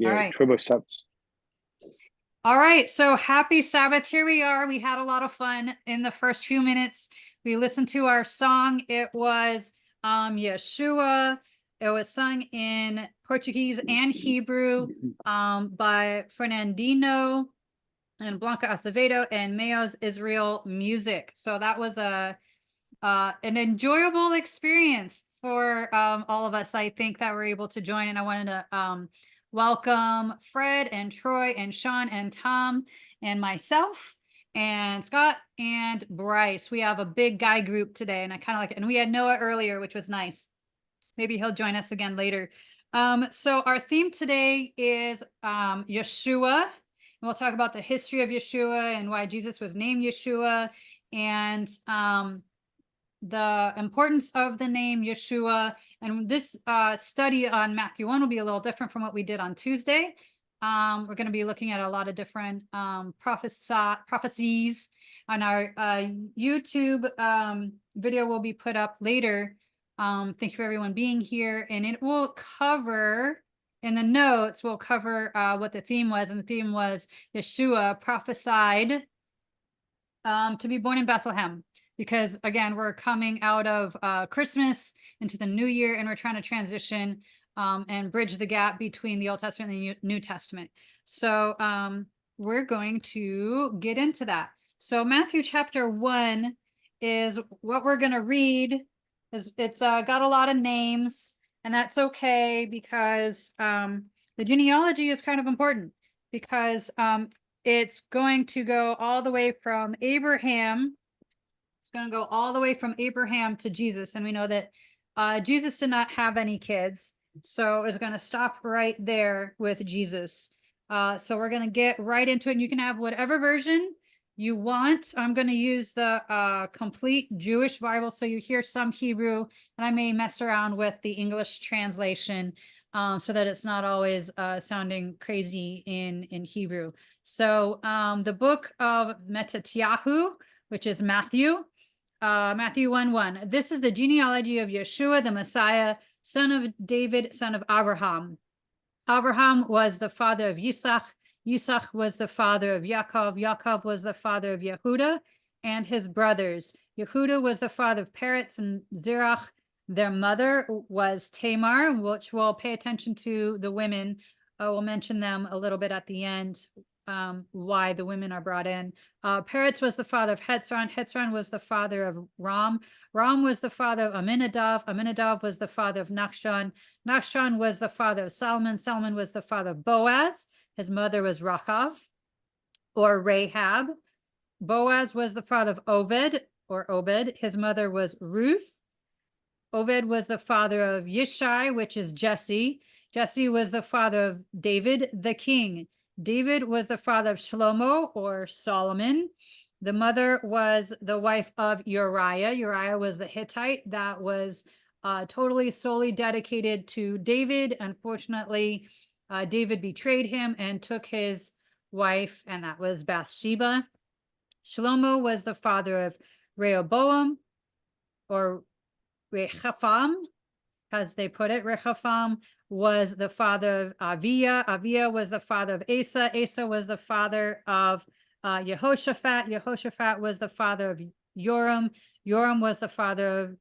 All right. All right. So happy Sabbath. Here we are. We had a lot of fun in the first few minutes. We listened to our song. It was Yeshua. It was sung in Portuguese and Hebrew by Fernandino and Blanca Acevedo and Mayo's Israel Music. So that was an enjoyable experience for all of us, I think, that were able to join. And I wanted to welcome Fred and Troy and Sean and Tom and myself and Scott and Bryce. We have a big guy group today, and I kind of like it. And we had Noah earlier, which was nice. Maybe he'll join us again later. So our theme today is Yeshua. And we'll talk about the history of Yeshua and why Jesus was named Yeshua, and the importance of the name Yeshua. And this study on Matthew 1 will be a little different from what we did on Tuesday. We're going to be looking at a lot of different prophecies on our YouTube video will be put up later. Thank you for everyone being here. And it will cover, in the notes, we'll cover what the theme was. And the theme was Yeshua prophesied to be born in Bethlehem. Because, again, we're coming out of Christmas into the new year, and we're trying to transition and bridge the gap between the Old Testament and the New Testament. So we're going to get into that. So Matthew chapter 1 is what we're going to read. It's got a lot of names, and that's okay, because the genealogy is kind of important, because it's going to go all the way from Abraham. It's going to go all the way from Abraham to Jesus. And we know that Jesus did not have any kids. So it's going to stop right there with Jesus. So we're going to get right into it. And you can have whatever version you want. I'm going to use the complete Jewish Bible. So you hear some Hebrew, and I may mess around with the English translation so that it's not always sounding crazy in Hebrew. So the book of Mattatyahu, which is Matthew 1:1. This is the genealogy of Yeshua, the Messiah, son of David, son of Abraham. Abraham was the father of Yitzhak. Yitzhak was the father of Yaakov. Yaakov was the father of Yehuda and his brothers. Yehuda was the father of Peretz and Zerach. Their mother was Tamar, which we'll pay attention to the women. We'll mention them a little bit at the end. Why the women are brought in. Peretz was the father of Hezron. Hezron was the father of Ram. Ram was the father of Aminadab. Aminadab was the father of Nachshon. Nachshon was the father of Salmon. Salmon was the father of Boaz. His mother was Rachav or Rahab. Boaz was the father of Oved or Obed. His mother was Ruth. Oved was the father of Yishai, which is Jesse. Jesse was the father of David, the king. David was the father of Shlomo or Solomon. The mother was the wife of Uriah. Uriah was the Hittite that was totally solely dedicated to David. Unfortunately, David betrayed him and took his wife, and that was Bathsheba. Shlomo was the father of Rehoboam or Rechapham, as they put it. Rechapham was the father of Aviah. Aviah was the father of Asa. Asa was the father of Yehoshaphat. Yehoshaphat was the father of Joram. Joram was the father of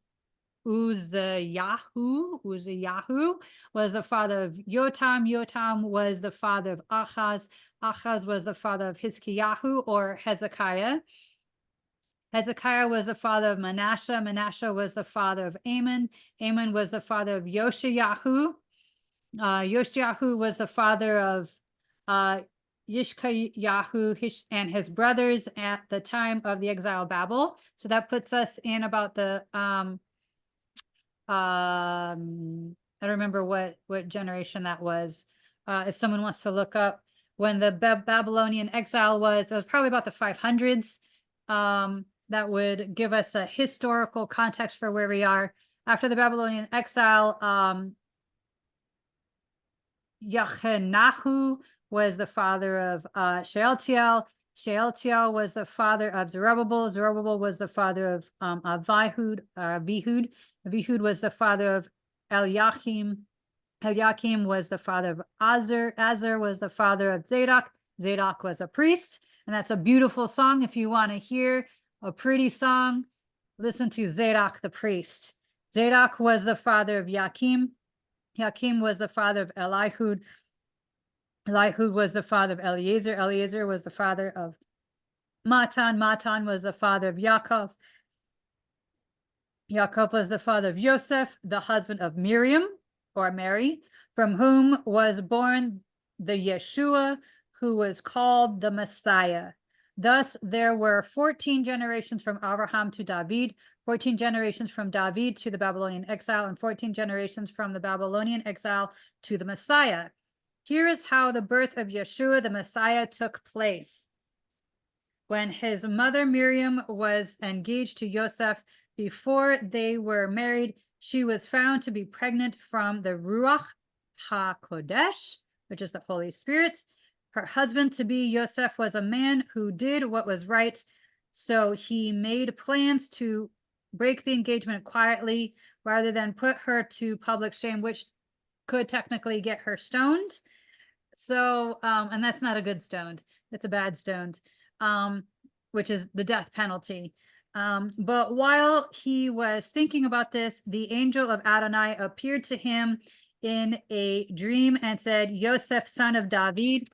Uzziyahu. Uzziyahu was the father of Yotam. Yotam was the father of Achaz. Achaz was the father of Hizkiyahu or Hezekiah. Hezekiah was the father of Manasseh. Manasseh was the father of Amon. Amon was the father of Yoshiyahu. Yoshiyahu was the father of Yishkayahu and his brothers at the time of the exile of Babel. So that puts us in about the I don't remember what generation that was. If someone wants to look up when the Babylonian exile was, it was probably about the 500s. That would give us a historical context for where we are. After the Babylonian exile, Yachenahu was the father of Shealtiel. Shealtiel was the father of Zerubbabel. Zerubbabel was the father of Avihud. Avihud was the father of Eliakim. Eliakim was the father of Azar. Azar was the father of Zadok. Zadok was a priest. And that's a beautiful song. If you want to hear a pretty song, listen to Zadok the priest. Zadok was the father of Yakim. Yakim was the father of Elihud. Elihud was the father of Eliezer. Eliezer was the father of Matan. Matan was the father of Yaakov. Yaakov was the father of Yosef, the husband of Miriam, or Mary, from whom was born the Yeshua, who was called the Messiah. Thus, there were 14 generations from Abraham to David, 14 generations from David to the Babylonian exile, and 14 generations from the Babylonian exile to the Messiah. Here is how the birth of Yeshua, the Messiah, took place. When his mother Miriam was engaged to Joseph, before they were married, she was found to be pregnant from the Ruach HaKodesh, which is the Holy Spirit. Her husband-to-be, Joseph, was a man who did what was right, so he made plans to break the engagement quietly rather than put her to public shame, which could technically get her stoned. So, and that's not a good stoned. That's a bad stoned, which is the death penalty. But while he was thinking about this, the angel of Adonai appeared to him in a dream and said, Yosef, son of David,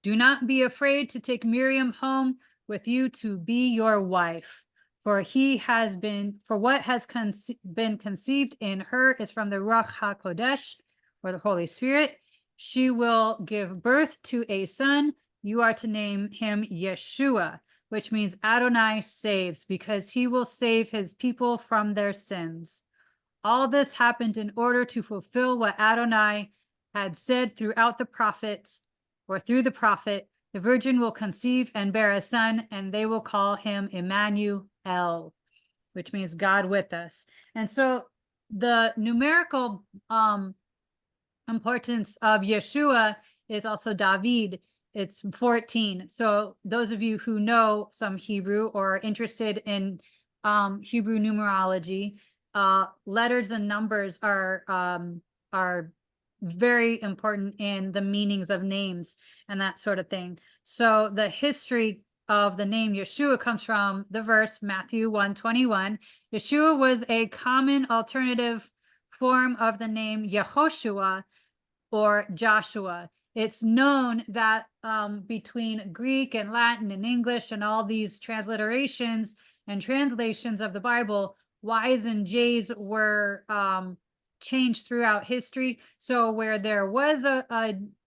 do not be afraid to take Miriam home with you to be your wife. For what has been conceived in her is from the Ruach HaKodesh, or the Holy Spirit. She will give birth to a son. You are to name him Yeshua, which means Adonai saves, because he will save his people from their sins. All this happened in order to fulfill what Adonai had said throughout the prophet, or through the prophet, the virgin will conceive and bear a son, and they will call him Emmanuel, which means God with us. And so the numerical importance of Yeshua is also David. It's 14. So those of you who know some Hebrew or are interested in Hebrew numerology, letters and numbers are very important in the meanings of names and that sort of thing. So the history of the name Yeshua comes from the verse Matthew 1:21. Yeshua was a common alternative form of the name Yehoshua or Joshua. It's known that between Greek and Latin and English and all these transliterations and translations of the Bible, Y's and J's were changed throughout history. So where there was a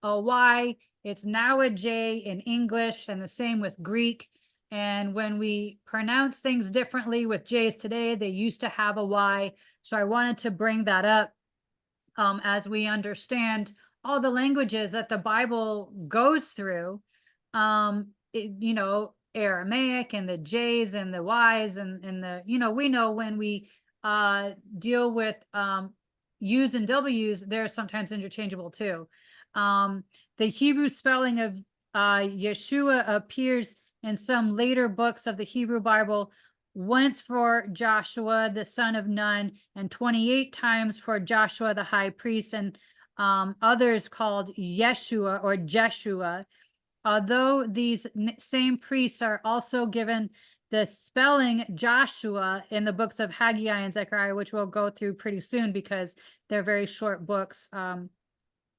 Y, it's now a J in English, and the same with Greek. And when we pronounce things differently with J's today, they used to have a Y. So I wanted to bring that up as we understand all the languages that the Bible goes through, you know, Aramaic and the J's and the Y's and the, you know, we know when we deal with U's and W's, they're sometimes interchangeable too. The Hebrew spelling of Yeshua appears in some later books of the Hebrew Bible, once for Joshua, the son of Nun, and 28 times for Joshua, the high priest, and others called Yeshua or Jeshua. Although these same priests are also given the spelling Joshua in the books of Haggai and Zechariah, which we'll go through pretty soon because they're very short books.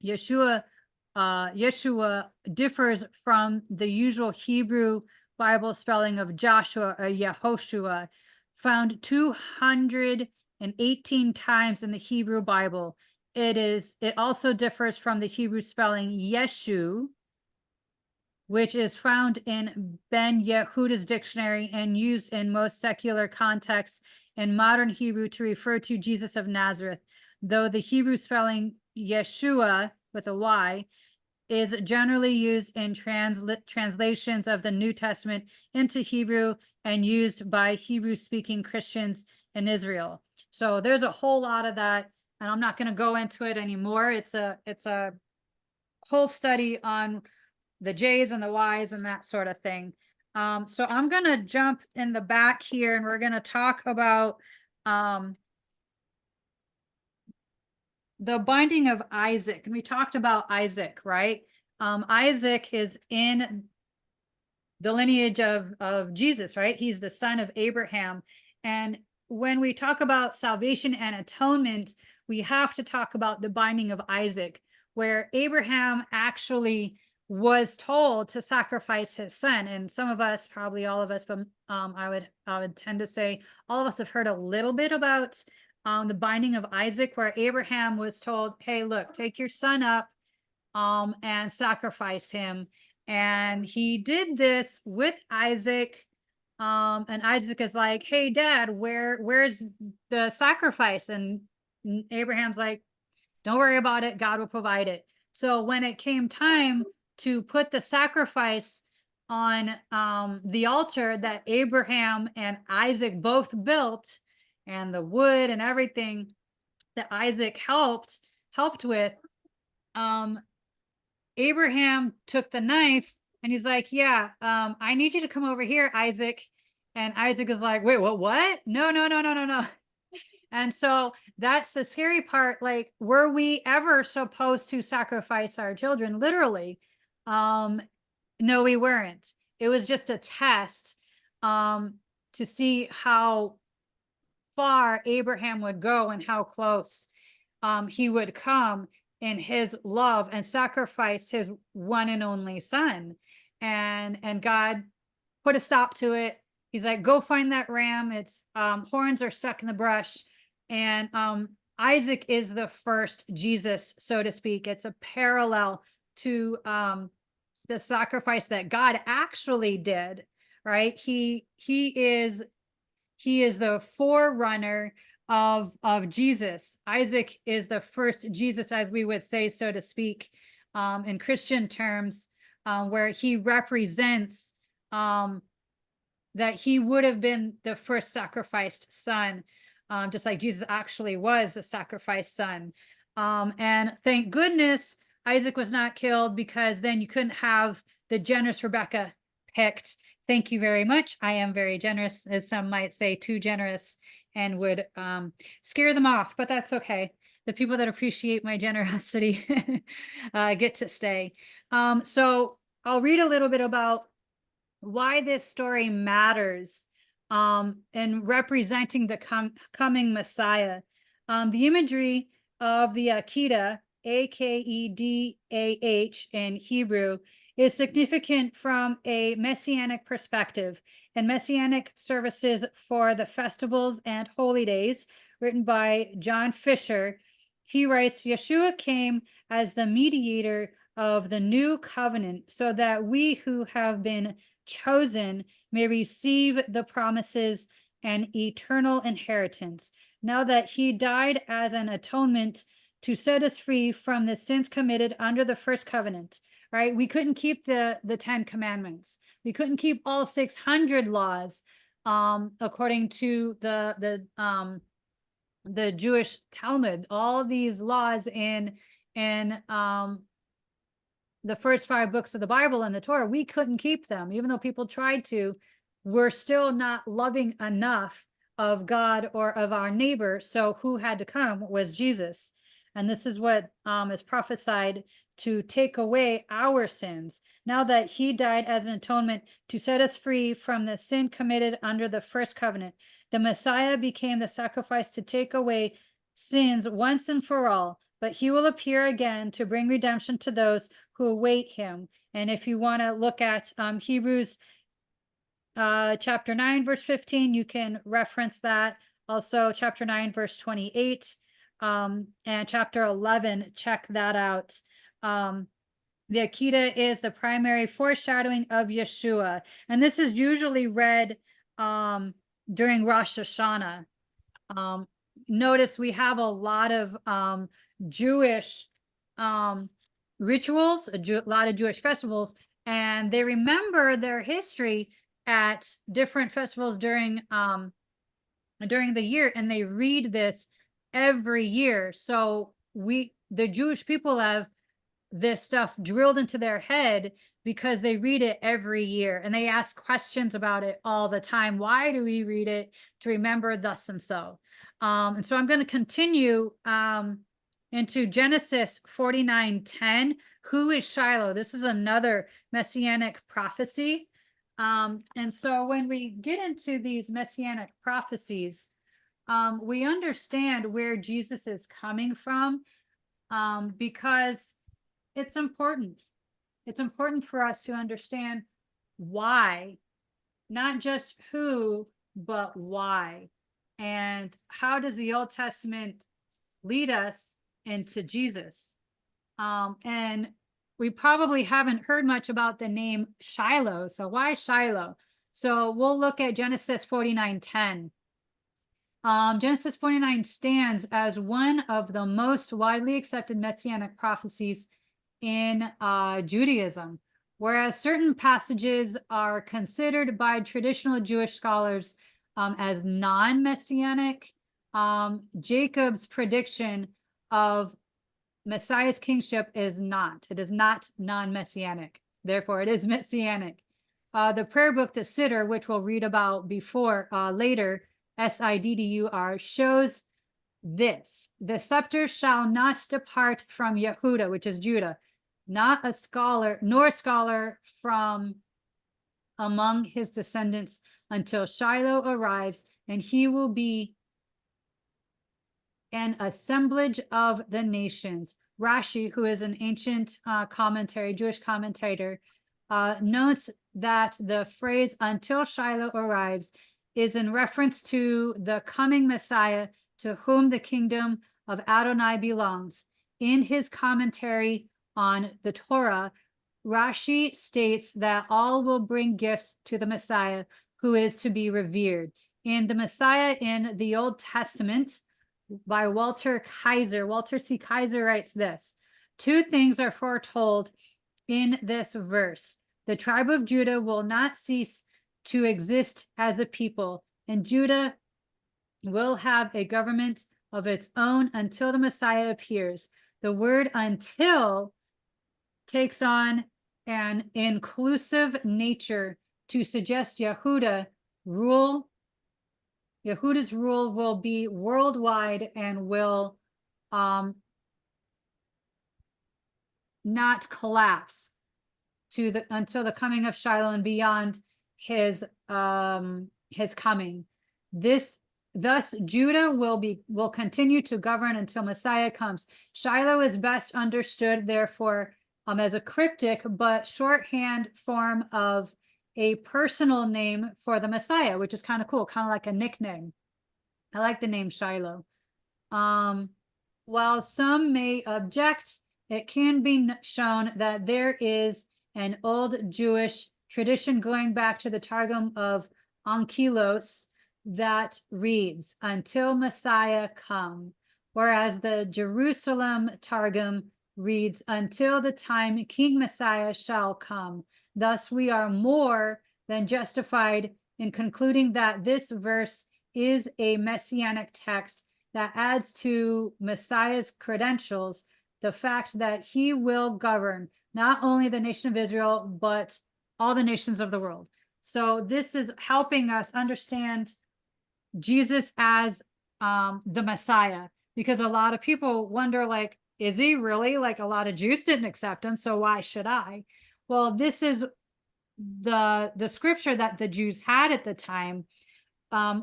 Yeshua differs from the usual Hebrew Bible spelling of Joshua or Yehoshua, found 218 times in the Hebrew Bible. It also differs from the Hebrew spelling Yeshu, which is found in Ben Yehuda's dictionary and used in most secular contexts in modern Hebrew to refer to Jesus of Nazareth, though the Hebrew spelling Yeshua with a Y is generally used in translations of the New Testament into Hebrew and used by Hebrew-speaking Christians in Israel. So there's a whole lot of that, and I'm not going to go into it anymore. It's a whole study on the J's and the Y's and that sort of thing. So I'm going to jump in the back here, and we're going to talk about the binding of Isaac, and we talked about Isaac, right? Isaac is in the lineage of Jesus, right? He's the son of Abraham. And when we talk about salvation and atonement, we have to talk about the binding of Isaac, where Abraham actually was told to sacrifice his son. And some of us, probably all of us, but I would tend to say all of us have heard a little bit about the binding of Isaac, where Abraham was told, hey, look, take your son up and sacrifice him. And he did this with Isaac. And Isaac is like, hey, Dad, where's the sacrifice? And Abraham's like, don't worry about it. God will provide it. So when it came time to put the sacrifice on the altar that Abraham and Isaac both built, and the wood and everything that Isaac helped with, Abraham took the knife and he's like, yeah, I need you to come over here, Isaac. And Isaac is like, wait, what? No, no, no, no, no, no. And so that's the scary part. Like, were we ever supposed to sacrifice our children? Literally. No, we weren't. It was just a test to see how far Abraham would go and how close he would come in his love and sacrifice his one and only son. And God put a stop to it. He's like, go find that ram. Its horns are stuck in the brush. And Isaac is the first Jesus, so to speak. It's a parallel to the sacrifice that God actually did, right? He is the forerunner of Jesus. Isaac is the first Jesus, as we would say, so to speak, in Christian terms, where he represents that he would have been the first sacrificed son, just like Jesus actually was the sacrificed son. And thank goodness Isaac was not killed, because then you couldn't have the generous Rebekah picked. Thank you very much. I am very generous, as some might say, too generous, and would scare them off, but that's okay. The people that appreciate my generosity get to stay. So I'll read a little bit about why this story matters in representing the coming Messiah. The imagery of the Akedah, A-K-E-D-A-H in Hebrew, is significant from a messianic perspective. And messianic services for the festivals and holy days, written by John Fisher, he writes, Yeshua came as the mediator of the new covenant, so that we who have been chosen may receive the promises and eternal inheritance. Now that he died as an atonement to set us free from the sins committed under the first covenant, right? We couldn't keep the 10 commandments. We couldn't keep all 600 laws, according to the Jewish Talmud. All these laws in the first 5 books of the Bible and the Torah, we couldn't keep them. Even though people tried to, we're still not loving enough of God or of our neighbor. So who had to come was Jesus. And this is what is prophesied to take away our sins. Now that he died as an atonement to set us free from the sin committed under the first covenant, the Messiah became the sacrifice to take away sins once and for all. But he will appear again to bring redemption to those who await him. And if you want to look at Hebrews chapter 9, verse 15, you can reference that. Also, chapter 9, verse 28, and chapter 11, check that out. The Akedah is the primary foreshadowing of Yeshua. And this is usually read during Rosh Hashanah. Notice we have a lot of Jewish rituals, a lot of Jewish festivals, and they remember their history at different festivals during the year, and they read this every year. So the Jewish people have this stuff drilled into their head because they read it every year, and they ask questions about it all the time. Why do we read it? To remember thus and so. And so I'm going to continue into Genesis 49:10. Who is Shiloh? This is another messianic prophecy. And so when we get into these messianic prophecies, we understand where Jesus is coming from, because it's important. It's important for us to understand why, not just who, but why. And how does the Old Testament lead us into Jesus? And we probably haven't heard much about the name Shiloh. So why Shiloh? So we'll look at Genesis 49:10. Genesis 49 stands as one of the most widely accepted messianic prophecies in Judaism, whereas certain passages are considered by traditional Jewish scholars as non-messianic. Jacob's prediction of Messiah's kingship is not. It is not non-messianic. Therefore, it is messianic. The prayer book, the Siddur, which we'll read about before later, Siddur, shows this: the scepter shall not depart from Yehuda, which is Judah, not a scholar, nor scholar from among his descendants, until Shiloh arrives, and he will be an assemblage of the nations. Rashi, who is an ancient Jewish commentator, notes that the phrase "until Shiloh arrives" is in reference to the coming Messiah, to whom the kingdom of Adonai belongs. In his commentary on the Torah, Rashi states that all will bring gifts to the Messiah, who is to be revered. And the Messiah in the Old Testament, by Walter C. Kaiser writes this: two things are foretold in this verse. The tribe of Judah will not cease to exist as a people, and Judah will have a government of its own until the Messiah appears. The word "until" takes on an inclusive nature to suggest Yehuda's rule will be worldwide and will not collapse until the coming of Shiloh and beyond his coming. Thus Judah will continue to govern until Messiah comes. Shiloh is best understood, therefore, as a cryptic but shorthand form of a personal name for the Messiah, which is kind of cool, kind of like a nickname. I like the name Shiloh. While some may object, it can be shown that there is an old Jewish tradition going back to the Targum of Onkelos that reads, "until Messiah come," whereas the Jerusalem Targum reads, "until the time King Messiah shall come." Thus, we are more than justified in concluding that this verse is a messianic text that adds to Messiah's credentials the fact that he will govern not only the nation of Israel, but all the nations of the world. So this is helping us understand Jesus as the Messiah, because a lot of people wonder, like, is he really? Like, a lot of Jews didn't accept him, so why should I? Well, this is the scripture that the Jews had at the time,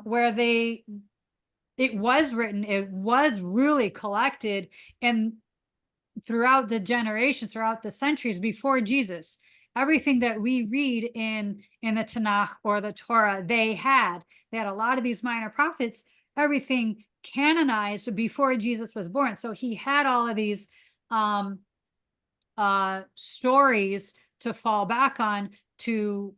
where it was written, it was really collected, and throughout the generations, throughout the centuries before Jesus, everything that we read in the Tanakh or the Torah, they had a lot of these minor prophets, everything canonized before Jesus was born. So he had all of these stories to fall back on, to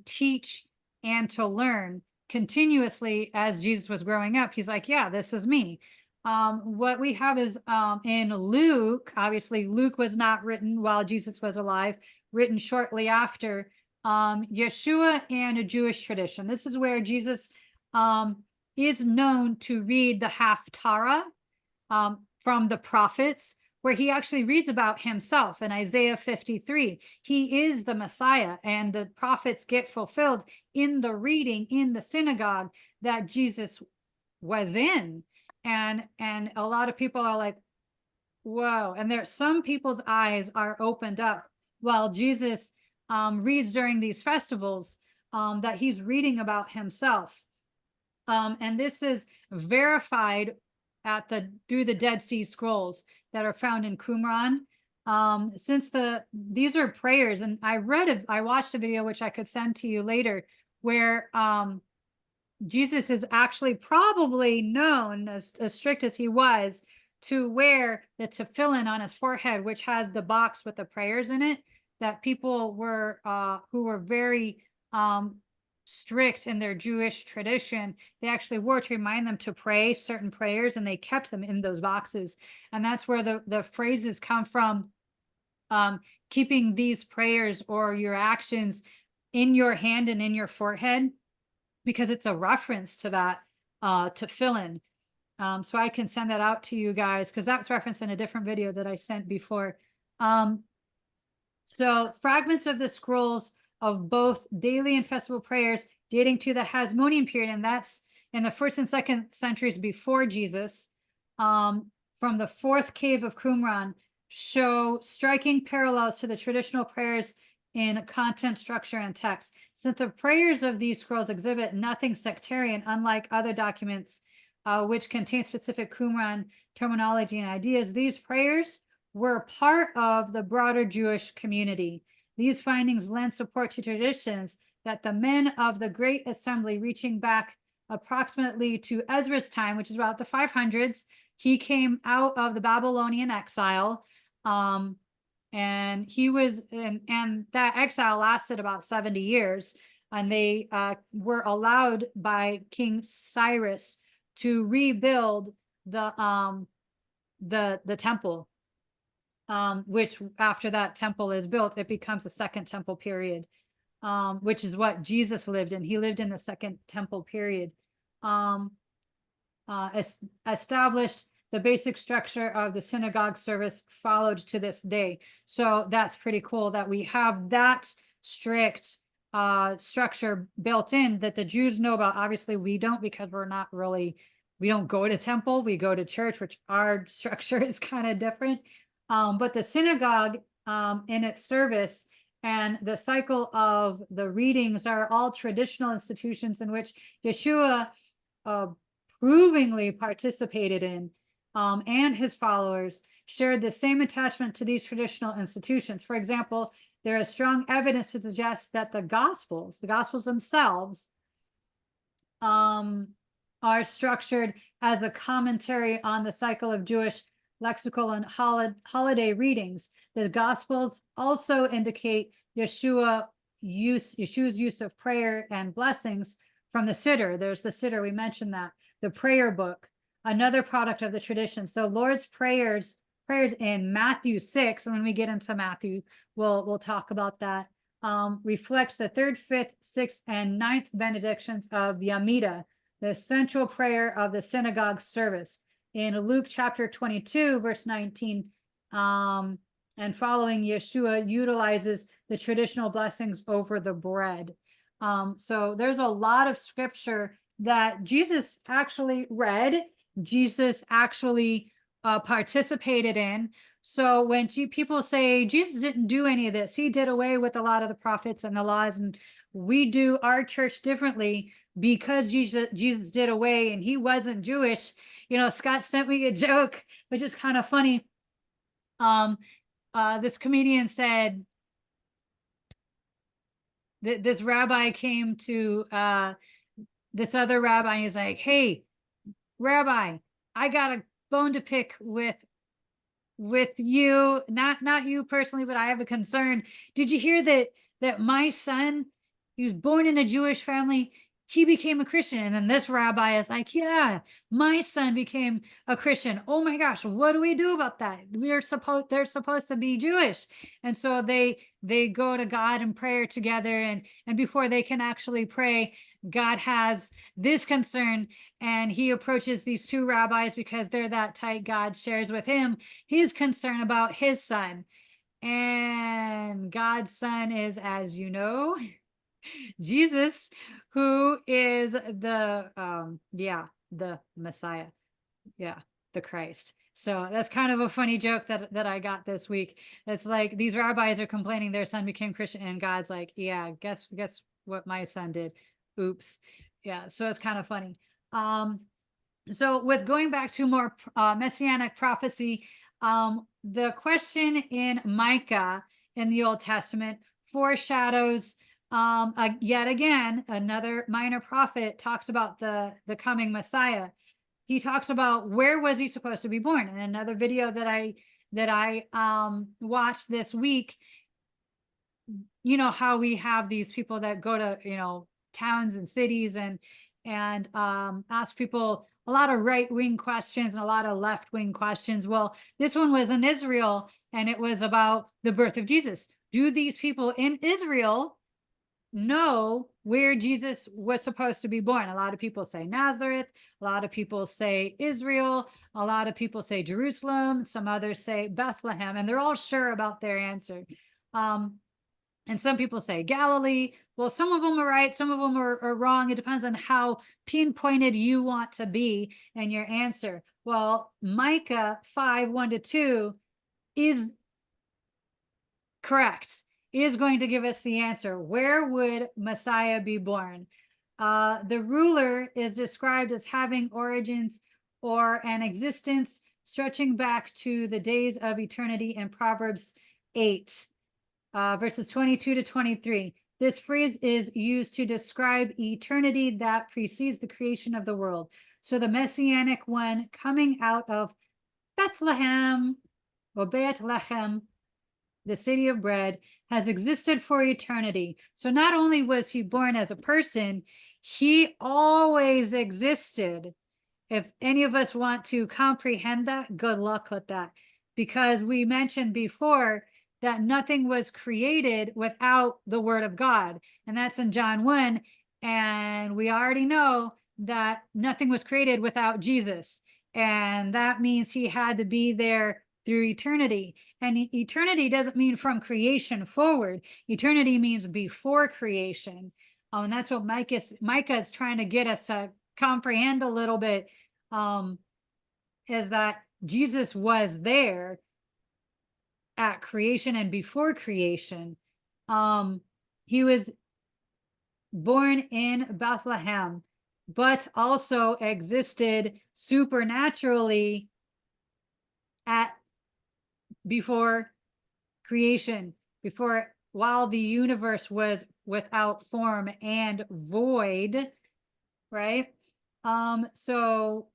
teach and to learn continuously as Jesus was growing up. He's like, yeah, this is me. What we have is in Luke. Obviously, Luke was not written while Jesus was alive, written shortly after. Yeshua and a Jewish Tradition. This is where Jesus is known to read the Haftarah from the prophets, where he actually reads about himself in Isaiah 53. He is the Messiah, and the prophets get fulfilled in the reading in the synagogue that Jesus was in. And a lot of people are like, whoa. And there, some people's eyes are opened up while Jesus reads during these festivals, that he's reading about himself. And this is verified through the Dead Sea Scrolls that are found in Qumran. Since these are prayers, and I watched a video which I could send to you later, where Jesus is actually probably known, as strict as he was, to wear the tefillin on his forehead, which has the box with the prayers in it, that people were who were very strict in their Jewish tradition, they actually wore to remind them to pray certain prayers, and they kept them in those boxes. And that's where the phrases come from, keeping these prayers or your actions in your hand and in your forehead, because it's a reference to that tefillin. So I can send that out to you guys, because that's referenced in a different video that I sent before. So fragments of the scrolls of both daily and festival prayers dating to the Hasmonean period, and that's in the 1st and 2nd centuries before Jesus, from the 4th cave of Qumran, show striking parallels to the traditional prayers in content, structure, and text. Since the prayers of these scrolls exhibit nothing sectarian, unlike other documents which contain specific Qumran terminology and ideas, these prayers were part of the broader Jewish community. These findings lend support to traditions that the men of the Great Assembly, reaching back approximately to Ezra's time, which is about the 500s, he came out of the Babylonian exile, and he was, and that exile lasted about 70 years, and they were allowed by King Cyrus to rebuild the temple. Which after that temple is built, it becomes the 2nd temple period, which is what Jesus lived in. He lived in the 2nd temple period. Established the basic structure of the synagogue service followed to this day. So that's pretty cool that we have that strict structure built in that the Jews know about. Obviously we don't, because we don't go to temple, we go to church, which our structure is kind of different. But the synagogue in its service and the cycle of the readings are all traditional institutions in which Yeshua provingly participated in, and his followers shared the same attachment to these traditional institutions. For example, there is strong evidence to suggest that the Gospels themselves, are structured as a commentary on the cycle of Jewish lexical and holiday readings. The Gospels also indicate Yeshua's use of prayer and blessings from the Siddur. There's the Siddur, we mentioned that. The prayer book, another product of the traditions. The Lord's prayers in Matthew 6, and when we get into Matthew, we'll talk about that, reflects the 3rd, 5th, 6th, and 9th benedictions of the Amida, the central prayer of the synagogue service. In Luke chapter 22, verse 19, and following, Yeshua utilizes the traditional blessings over the bread. So there's a lot of scripture that Jesus actually read, Jesus actually participated in. So when people say Jesus didn't do any of this, he did away with a lot of the prophets and the laws, and we do our church differently because Jesus did away, and he wasn't Jewish. You know, Scott sent me a joke, which is kind of funny. This comedian said that this rabbi came to this other rabbi, and he's like, "Hey, Rabbi, I got a bone to pick with you, not you personally, but I have a concern. Did you hear that my son, he was born in a Jewish family, he became a Christian?" And then this rabbi is like, "Yeah, my son became a Christian. Oh my gosh, what do we do about that? They're supposed to be Jewish." And so they go to God in prayer together, and before they can actually pray, God has this concern, and he approaches these two rabbis because they're that tight. God shares with him his concern about his son, and God's son is, as you know, Jesus, who is the Messiah, the Christ. So that's kind of a funny joke that I got this week. It's like these rabbis are complaining their son became Christian, and God's like, yeah, guess what my son did. Oops. Yeah, so it's kind of funny. So with going back to more messianic prophecy, the question in Micah in the Old Testament foreshadows yet again another minor prophet talks about the coming Messiah. He talks about where was he supposed to be born. In another video that I watched this week, you know how we have these people that go to, you know, towns and cities and ask people a lot of right-wing questions and a lot of left-wing questions. Well, this one was in Israel, and it was about the birth of Jesus. Do these people in Israel know where Jesus was supposed to be born? A lot of people say Nazareth, a lot of people say Israel, a lot of people say Jerusalem, some others say Bethlehem, and they're all sure about their answer. And some people say Galilee. Well, some of them are right, some of them are wrong. It depends on how pinpointed you want to be in your answer. Well, Micah 5:1-2 is correct, is going to give us the answer. Where would Messiah be born? The ruler is described as having origins or an existence stretching back to the days of eternity in Proverbs 8. Verses 22-23. This phrase is used to describe eternity that precedes the creation of the world. So the Messianic one coming out of Bethlehem, or Bethlehem, the city of bread, has existed for eternity. So not only was he born as a person, he always existed. If any of us want to comprehend that, good luck with that. Because we mentioned before that nothing was created without the word of God. And that's in John 1. And we already know that nothing was created without Jesus. And that means he had to be there through eternity. And eternity doesn't mean from creation forward. Eternity means before creation. And that's what Micah is trying to get us to comprehend a little bit, is that Jesus was there at creation and before creation. He was born in Bethlehem, but also existed supernaturally before creation, while the universe was without form and void, right? So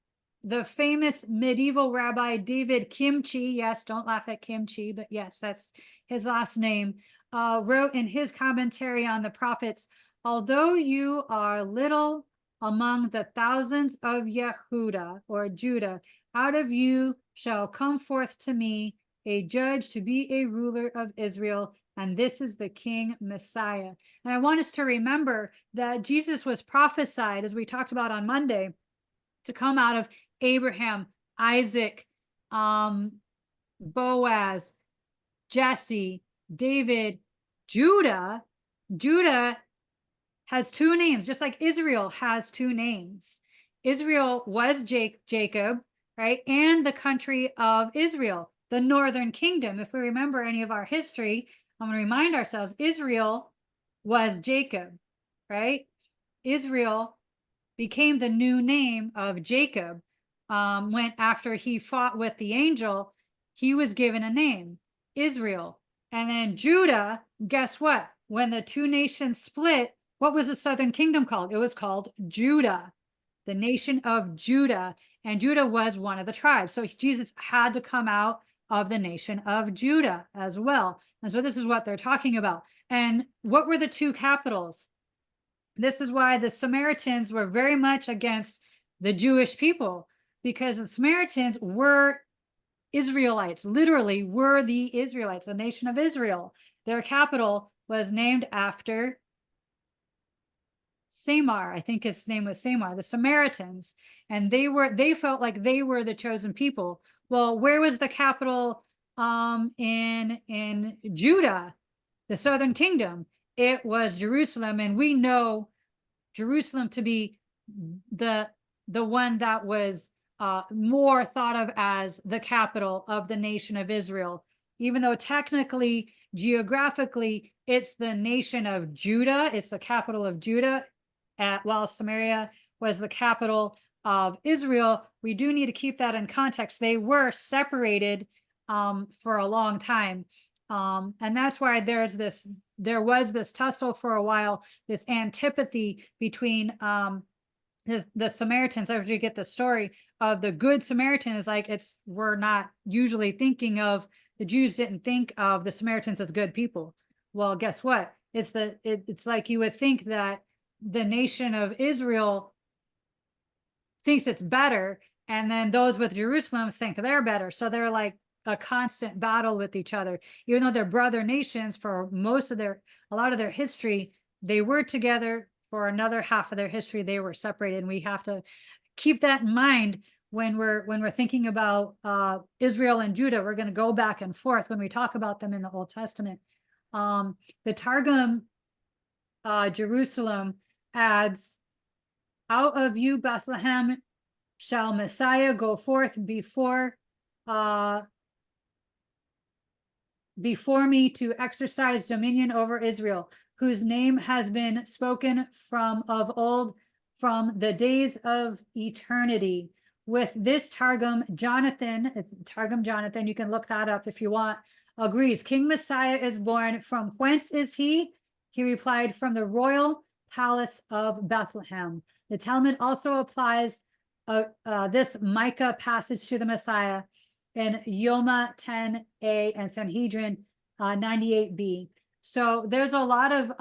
the famous medieval rabbi David Kimchi, yes, don't laugh at kimchi, but yes, that's his last name, wrote in his commentary on the prophets, although you are little among the thousands of Yehuda or Judah, out of you shall come forth to me a judge to be a ruler of Israel, and this is the King Messiah. And I want us to remember that Jesus was prophesied, as we talked about on Monday, to come out of Abraham, Isaac, Boaz, Jesse, David, Judah. Judah has two names, just like Israel has two names. Israel was Jacob, right? And the country of Israel, the northern kingdom. If we remember any of our history, I'm going to remind ourselves, Israel was Jacob, right? Israel became the new name of Jacob. When after he fought with the angel, he was given a name, Israel. And then Judah, guess what? When the two nations split, what was the southern kingdom called? It was called Judah, the nation of Judah. And Judah was one of the tribes. So Jesus had to come out of the nation of Judah as well. And so this is what they're talking about. And what were the two capitals? This is why the Samaritans were very much against the Jewish people, because the Samaritans were Israelites, literally were the Israelites, the nation of Israel. Their capital was named after Samar. I think his name was Samar, the Samaritans. And they felt like they were the chosen people. Well, where was the capital in Judah, the southern kingdom? It was Jerusalem, and we know Jerusalem to be the one that was more thought of as the capital of the nation of Israel, even though technically, geographically, it's the nation of Judah. It's the capital of Judah, while Samaria was the capital of Israel. We do need to keep that in context. They were separated for a long time. And that's why there was this tussle for a while, this antipathy between the Samaritans. After you get the story of the Good Samaritan, is like, we're not usually thinking of, the Jews didn't think of the Samaritans as good people. Well, guess what? It's like you would think that the nation of Israel thinks it's better, and then those with Jerusalem think they're better. So they're like a constant battle with each other, even though they're brother nations. For a lot of their history, they were together. For another half of their history, they were separated. And we have to keep that in mind when we're thinking about Israel and Judah. We're going to go back and forth when we talk about them in the Old Testament. The Targum Jerusalem adds, "Out of you, Bethlehem, shall Messiah go forth before me to exercise dominion over Israel, whose name has been spoken from of old, from the days of eternity." With this Targum, Jonathan, it's Targum Jonathan, you can look that up if you want, agrees. King Messiah is born. From whence is he? He replied, from the royal palace of Bethlehem. The Talmud also applies this Micah passage to the Messiah in Yoma 10a and Sanhedrin 98b. So there's a lot of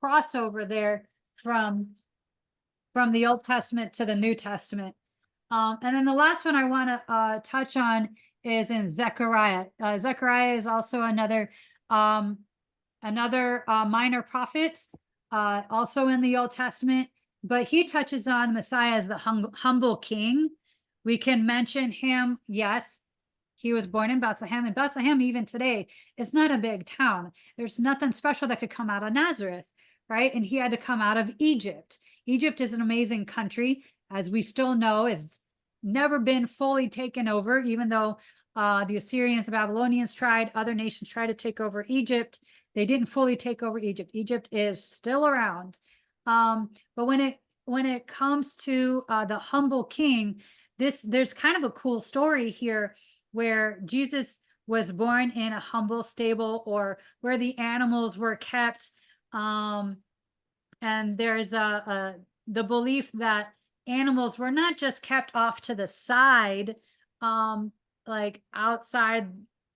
crossover there from the Old Testament to the New Testament. And then the last one I want to touch on is in Zechariah. Zechariah is also another minor prophet, also in the Old Testament, but he touches on Messiah as the humble king. We can mention him. Yes, he was born in Bethlehem, and Bethlehem, even today, is not a big town. There's nothing special that could come out of Nazareth, right? And he had to come out of Egypt. Egypt is an amazing country, as we still know, it's never been fully taken over, even though the Assyrians, the Babylonians other nations tried to take over Egypt. They didn't fully take over Egypt. Egypt is still around. But when it comes to the humble king, there's kind of a cool story here where Jesus was born in a humble stable, or where the animals were kept. And there's the belief that animals were not just kept off to the side, like outside,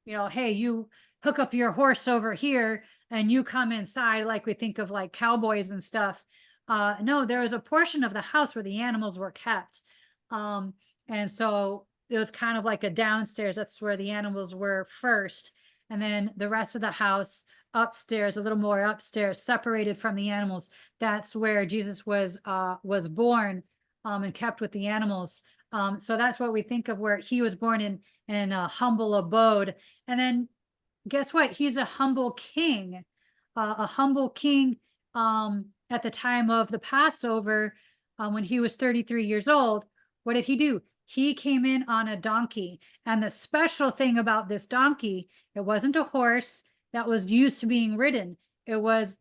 hey, you hook up your horse over here and you come inside, like we think of like cowboys and stuff. No, there was a portion of the house where the animals were kept. And so it was kind of like a downstairs. That's where the animals were first. And then the rest of the house upstairs, a little more upstairs, separated from the animals. That's where Jesus was born, and kept with the animals. So that's what we think of, where he was born in a humble abode. And then guess what? He's a humble king, at the time of the Passover, when he was 33 years old. What did he do? He came in on a donkey. And the special thing about this donkey, it wasn't a horse that was used to being ridden. It was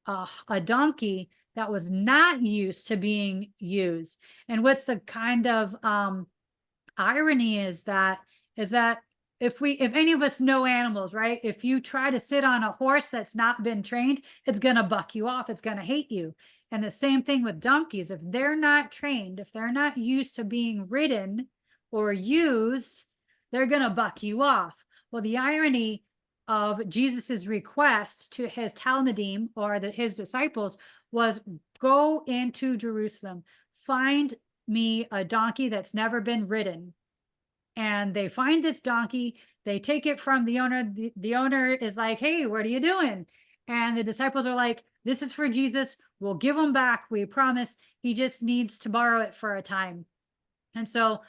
a donkey that was not used to being used. And what's the kind of irony is that if any of us know animals, right? If you try to sit on a horse that's not been trained, it's going to buck you off. It's going to hate you. And the same thing with donkeys. If they're not trained, if they're not used to being ridden or used, they're going to buck you off. Well, the irony of Jesus's request to his Talmudim, or his disciples, was go into Jerusalem, find me a donkey that's never been ridden. And they find this donkey, they take it from the owner. The owner is like, hey, what are you doing? And the disciples are like, this is for Jesus. We'll give him back. We promise. He just needs to borrow it for a time. And so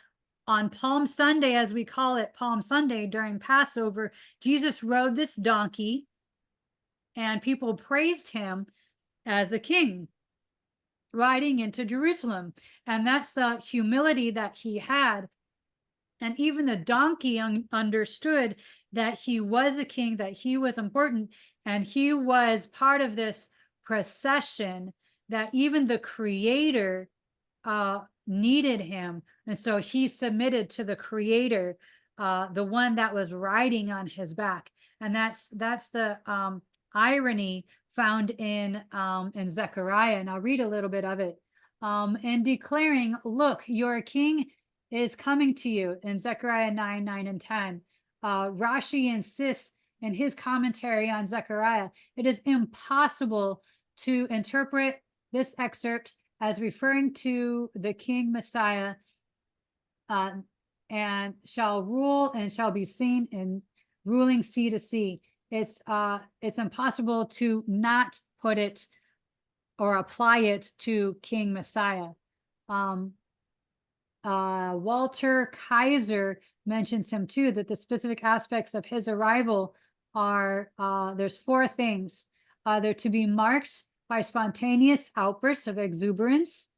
on Palm Sunday, as we call it, Palm Sunday, during Passover, Jesus rode this donkey and people praised him as a king. riding into Jerusalem. And that's the humility that he had. And even the donkey understood that he was a king, that he was important, and he was part of this procession, that even the creator needed him. And so he submitted to the creator, the one that was riding on his back. And that's the irony found in Zechariah. And I'll read a little bit of it. And declaring, look, your king is coming to you, in Zechariah 9, 9, and 10. Rashi insists in his commentary on Zechariah, it is impossible to interpret this excerpt as referring to the King Messiah, and shall rule and shall be seen in ruling sea to sea. It's impossible to not put it or apply it to King Messiah. Walter Kaiser mentions him too, that the specific aspects of his arrival are, there's 4 things. They're to be marked by spontaneous outbursts of exuberance.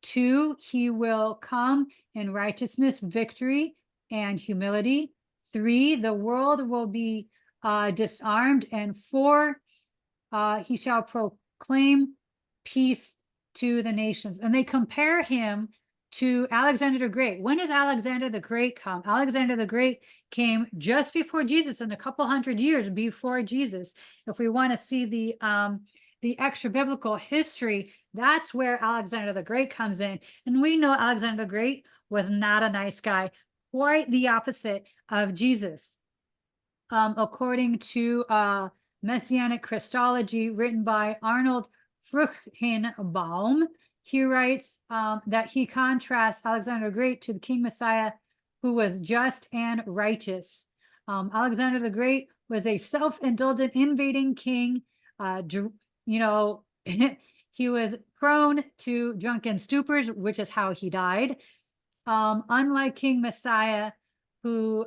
2, he will come in righteousness, victory, and humility. 3, the world will be disarmed. And 4, he shall proclaim peace to the nations. And they compare him to Alexander the Great. When does Alexander the Great come? Alexander the Great came just before Jesus, and a couple hundred years before Jesus. If we want to see the extra biblical history, that's where Alexander the Great comes in. And we know Alexander the Great was not a nice guy, quite the opposite of Jesus. According to Messianic Christology, written by Arnold Fruchtenbaum, he writes that he contrasts Alexander the Great to the King Messiah, who was just and righteous. Alexander the Great was a self-indulgent, invading king. You know, he was prone to drunken stupors, which is how he died. Unlike King Messiah, who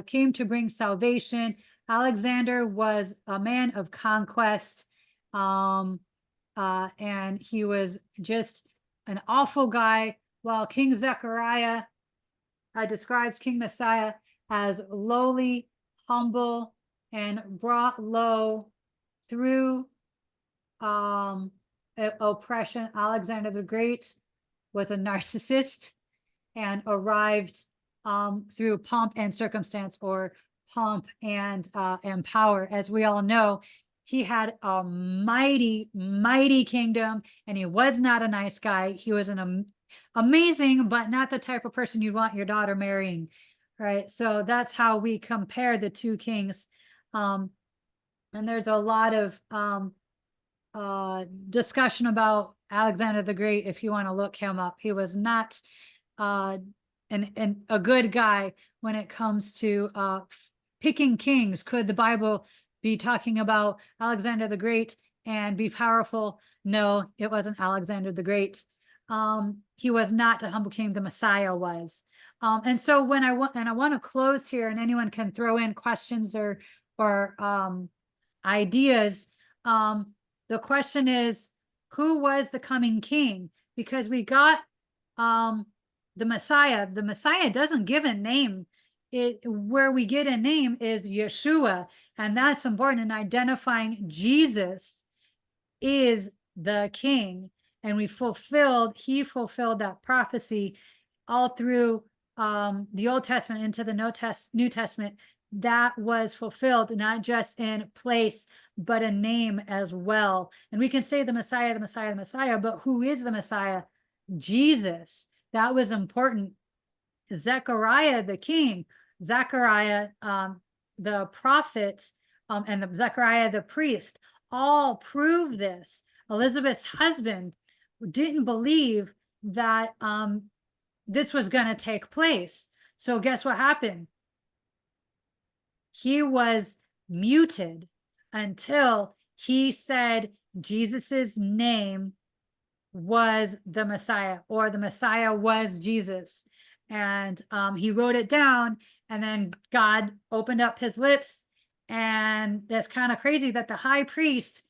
came to bring salvation, Alexander was a man of conquest. And he was just an awful guy, while King Zechariah describes King Messiah as lowly, humble, and brought low through oppression. Alexander the Great was a narcissist and arrived through pomp and circumstance, or pomp and power. As we all know, he had a mighty, mighty kingdom, and he was not a nice guy. He was an amazing, but not the type of person you want your daughter marrying, right? So that's how we compare the 2 kings. And there's a lot of discussion about Alexander the Great if you want to look him up. He was not a good guy when it comes to picking kings. Could the Bible be talking about Alexander the Great and be powerful? No, it wasn't Alexander the Great. He was not a humble king. The Messiah was. And so when I want to close here, and anyone can throw in questions or ideas. The question is, who was the coming king? Because we got the Messiah. The Messiah doesn't give a name. Where we get a name is Yeshua, and that's important in identifying Jesus is the king. And he fulfilled that prophecy all through the Old Testament into the New Testament. That was fulfilled, not just in place, but a name as well. And we can say the Messiah, the Messiah, the Messiah, but who is the Messiah? Jesus. That was important. Zechariah, the king, Zechariah, the prophet, and Zechariah, the priest, all prove this. Elizabeth's husband didn't believe that this was going to take place. So guess what happened? He was muted until he said Jesus's name was the Messiah, or the Messiah was Jesus. And he wrote it down, and then God opened up his lips. And that's kind of crazy that the high priest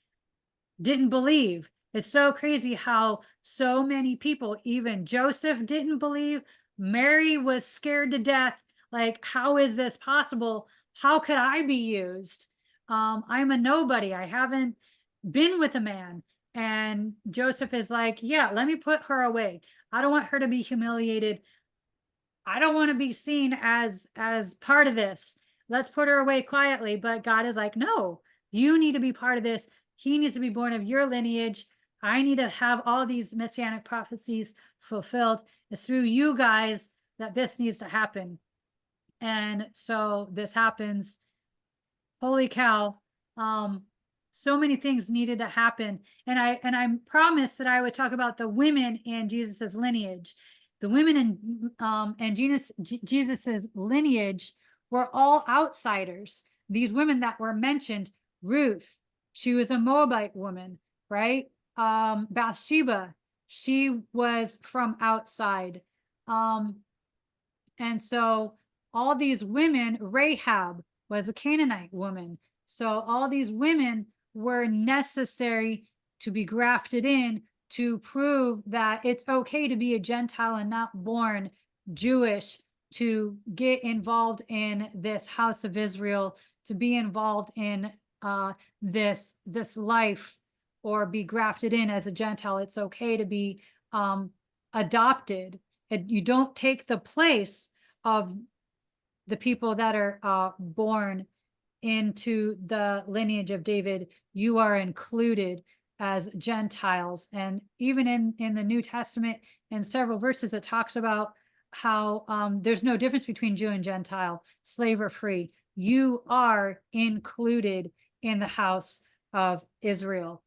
didn't believe. It's so crazy how so many people, even Joseph didn't believe, Mary was scared to death. Like, how is this possible? How could I be used? I'm a nobody. I haven't been with a man. And Joseph is like, yeah, let me put her away. I don't want her to be humiliated. I don't want to be seen as part of this. Let's put her away quietly. But God is like, no, you need to be part of this. He needs to be born of your lineage. I need to have all these messianic prophecies fulfilled. It's through you guys that this needs to happen. And so this happens. Holy cow. So many things needed to happen. And I promised that I would talk about the women in Jesus's lineage. The women in Jesus's lineage were all outsiders. These women that were mentioned, Ruth, she was a Moabite woman, right? Bathsheba, she was from outside. And so all these women, Rahab was a Canaanite woman. So all these women were necessary to be grafted in to prove that it's okay to be a Gentile and not born Jewish, to get involved in this house of Israel, to be involved in this life, or be grafted in as a Gentile. It's okay to be adopted. You don't take the place of the people that are born into the lineage of David. You are included as Gentiles. And even in the New Testament, in several verses, it talks about how there's no difference between Jew and Gentile, slave or free. You are included in the house of Israel.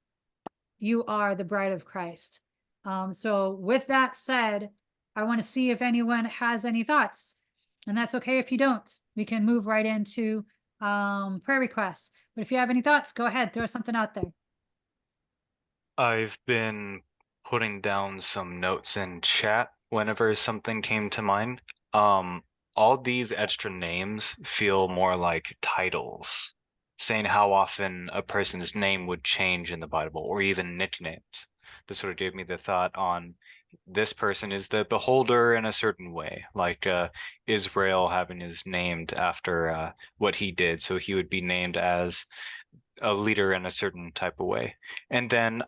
You are the bride of Christ. So with that said, I want to see if anyone has any thoughts, and that's okay if you don't. We can move right into prayer requests. But if you have any thoughts, go ahead, throw something out there. I've been putting down some notes in chat whenever something came to mind. All these extra names feel more like titles, saying how often a person's name would change in the Bible, or even nicknames. This sort of gave me the thought on this person is the beholder in a certain way, like Israel having his named after what he did, so he would be named as a leader in a certain type of way. And then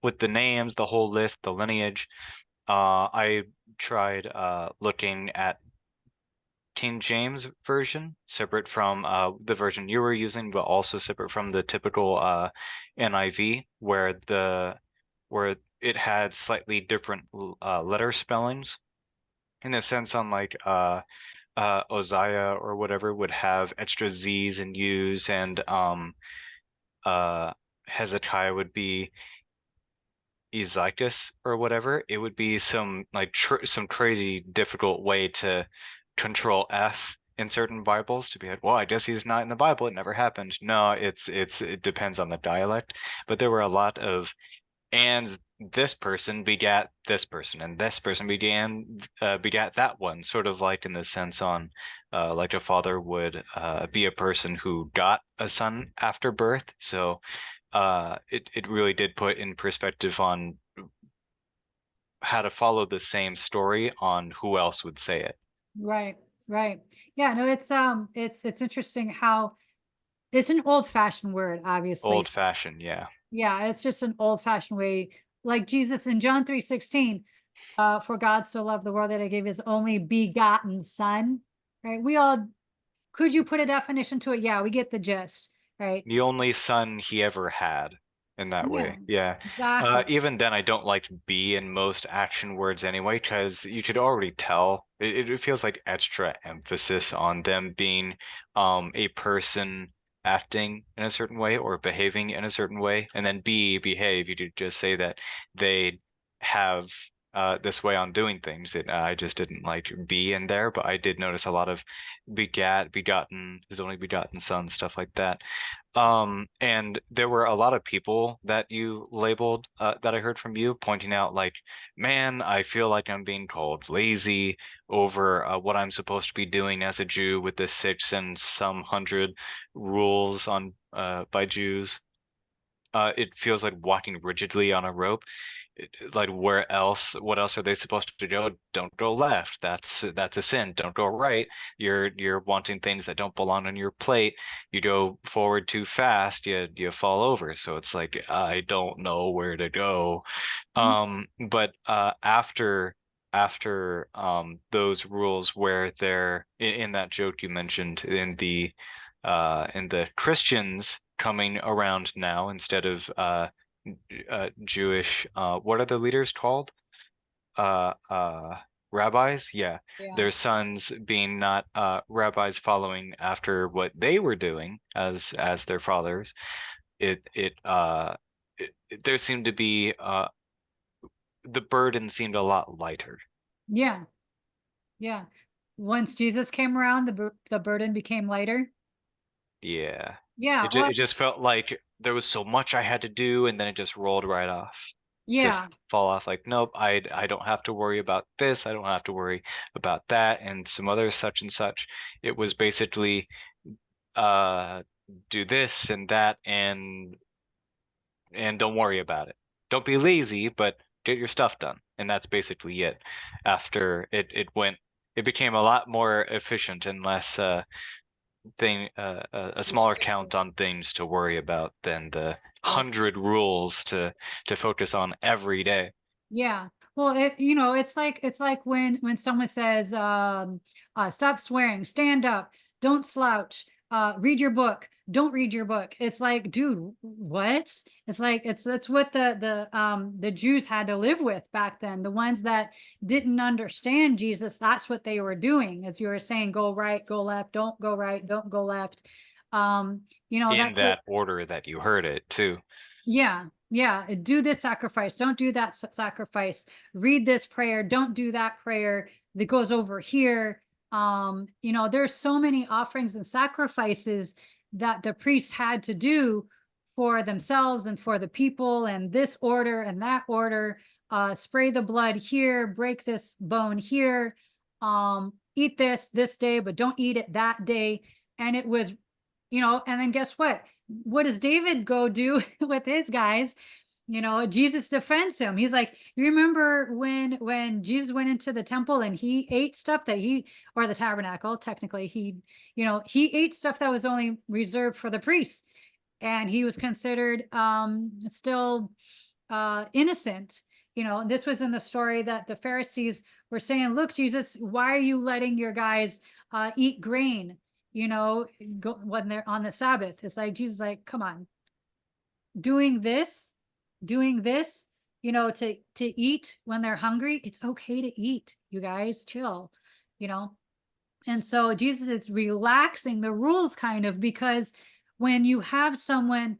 with the names, the whole list, the lineage, I tried looking at King James version, separate from the version you were using, but also separate from the typical NIV, where it had slightly different letter spellings. In the sense on like Uzziah or whatever would have extra Z's and U's, and uh Hezekiah would be Ezechus or whatever. It would be some like some crazy difficult way to control F in certain Bibles to be like, well, I guess he's not in the Bible. It never happened. No, it depends on the dialect. But there were a lot of and this person begat this person, and this person begat that one, sort of like in the sense on like a father would be a person who got a son after birth. So it really did put in perspective on how to follow the same story on who else would say it. Right, right. Yeah, no, it's interesting how it's an old-fashioned word, Old obviously. fashioned, yeah. Yeah, it's just an old-fashioned way. Like Jesus in John 3:16, for God so loved the world that he gave his only begotten son. Right. We all, could you put a definition to it? Yeah, we get the gist, right? The only son he ever had in that Yeah, way. Yeah. exactly. Even then, I don't like be in most action words anyway, because you could already tell it feels like extra emphasis on them being a person acting in a certain way or behaving in a certain way, and then behave. You could just say that they have this way on doing things. I just didn't like be in there, but I did notice a lot of begotten, his only begotten son, stuff like that. And there were a lot of people that you labeled that I heard from you pointing out like, man, I feel like I'm being called lazy over what I'm supposed to be doing as a Jew with the six and some hundred rules on by Jews. it feels like walking rigidly on a rope. Like what else are they supposed to do? Don't go left. That's a sin. Don't go right. You're wanting things that don't belong on your plate. You go forward too fast, you fall over. So it's like I don't know where to go. But after those rules where they're in that joke you mentioned in the Christians coming around now instead of Jewish, what are the leaders called? Uh, uh, Rabbis? Yeah. Yeah. Their sons being not rabbis following after what they were doing as their fathers. It it there seemed to be the burden seemed a lot lighter. Yeah. Yeah. Once Jesus came around, the burden became lighter. Yeah. Yeah. It just felt like there was so much I had to do, and then it just rolled right off. Just Yeah. fall off like, nope, I don't have to worry about this. I don't have to worry about that and some other such and such. It was basically uh do this and that and don't worry about it. Don't be lazy, but get your stuff done. And that's basically it. After it became a lot more efficient and less a smaller count on things to worry about than the Yeah. 100 rules to focus on every day. Yeah. Well, it's like when someone says, stop swearing, stand up, don't slouch, read your book, don't read your book. It's like, dude, what? It's like it's what the Jews had to live with back then. The ones that didn't understand Jesus, that's what they were doing. As you were saying, go right, go left, don't go right, don't go left. In That's what. that order that you heard it too. Yeah, yeah. Do this sacrifice. Don't do that sacrifice. Read this prayer. Don't do that prayer that goes over here. There's so many offerings and sacrifices that the priests had to do for themselves and for the people, and this order and that order. Spray the blood here, break this bone here. Eat this day, but don't eat it that day. And it was, and then guess what? What does David go do with his guys? Jesus defends him. He's like, you remember when Jesus went into the temple and he ate stuff that or the tabernacle, technically, he ate stuff that was only reserved for the priests, and he was considered still innocent. This was in the story that the Pharisees were saying, look, Jesus, why are you letting your guys eat grain, when they're on the Sabbath? It's like, Jesus, like, come on, doing this, to eat when they're hungry. It's okay to eat, you guys, chill, you know? And so Jesus is relaxing the rules kind of, because when you have someone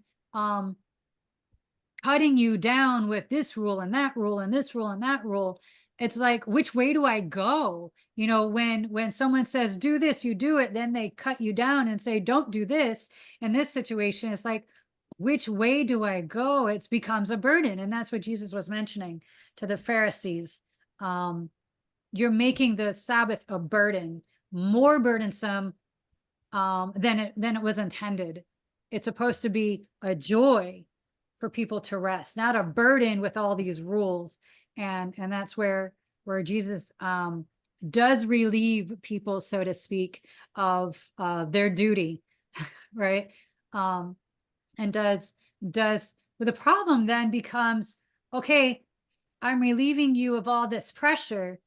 cutting you down with this rule and that rule and this rule and that rule, it's like, which way do I go? When someone says do this, you do it, then they cut you down and say don't do this. In this situation, it's like, which way do I go? It becomes a burden. And that's what Jesus was mentioning to the Pharisees. You're making the Sabbath a burden, more burdensome than it was intended. It's supposed to be a joy for people to rest, not a burden with all these rules. And that's where Jesus does relieve people, so to speak, of their duty, right? And does but the problem then becomes, okay, I'm relieving you of all this pressure,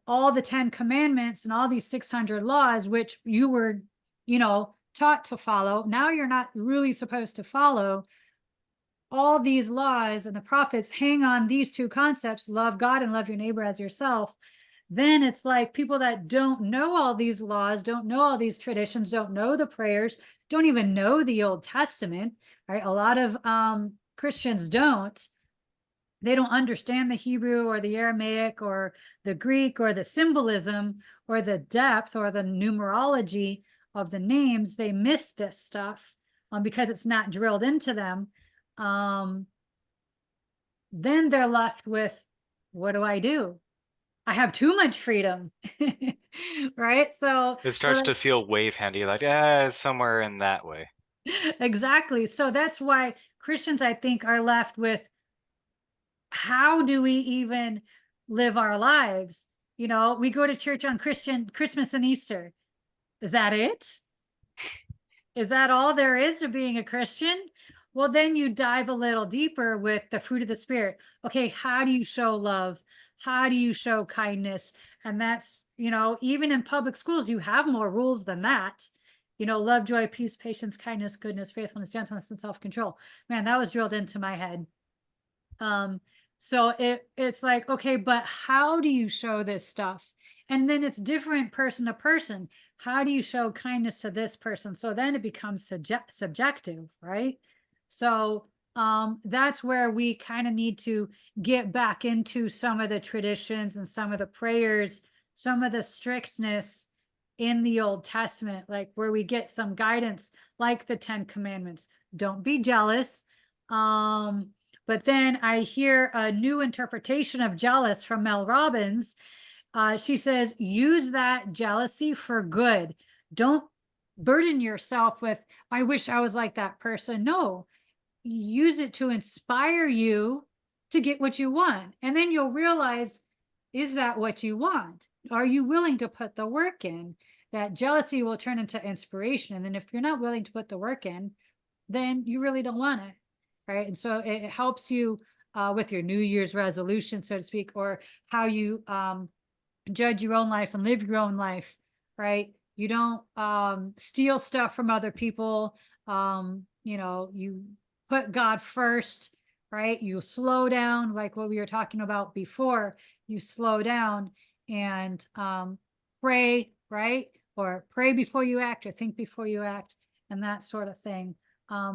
all the 10 commandments and all these 600 laws, which you were, taught to follow. Now you're not really supposed to follow. All these laws and the prophets hang on these two concepts: love God and love your neighbor as yourself. Then it's like people that don't know all these laws, don't know all these traditions, don't know the prayers, don't even know the Old Testament, right? A lot of Christians don't. They don't understand the Hebrew or the Aramaic or the Greek or the symbolism or the depth or the numerology of the names. They miss this stuff because it's not drilled into them. Then they're left with, what do I do? I have too much freedom, right? So It starts to feel wave handy, like, somewhere in that way. Exactly. So that's why Christians, I think, are left with, how do we even live our lives? You know, we go to church on Christian Christmas and Easter. Is that it? Is that all there is to being a Christian? Well, then you dive a little deeper with the fruit of the Spirit. Okay, how do you show love? How do you show kindness? And that's, even in public schools, you have more rules than that. Love, joy, peace, patience, kindness, goodness, faithfulness, gentleness, and self control. Man, that was drilled into my head. Um, so it's like, okay, but how do you show this stuff? And then it's different person to person. How do you show kindness to this person? So then it becomes subjective, right? So that's where we kind of need to get back into some of the traditions and some of the prayers, some of the strictness in the Old Testament, like where we get some guidance, like the Ten Commandments. Don't be jealous. But then I hear a new interpretation of jealous from Mel Robbins. She says, use that jealousy for good. Don't burden yourself with, I wish I was like that person. No, use it to inspire you to get what you want. And then you'll realize, is that what you want? Are you willing to put the work in? That jealousy will turn into inspiration. And then if you're not willing to put the work in, then you really don't want it. Right. And so it helps you with your New Year's resolution, so to speak, or how you judge your own life and live your own life. Right. You don't steal stuff from other people. You put God first, right? You slow down, like what we were talking about before. You slow down and pray, right? Or pray before you act, or think before you act, and that sort of thing.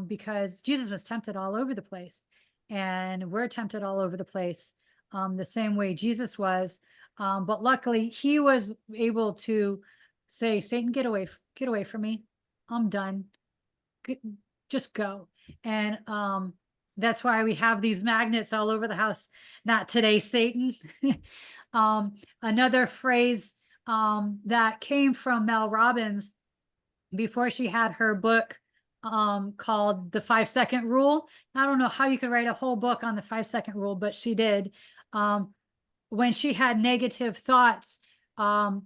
Because Jesus was tempted all over the place, and we're tempted all over the place, the same way Jesus was. But luckily, he was able to say, "Satan, get away from me. I'm done. Just go." And that's why we have these magnets all over the house. Not today, Satan. Another phrase that came from Mel Robbins before she had her book called The 5 Second Rule. I don't know how you could write a whole book on the 5 second rule, but she did. When she had negative thoughts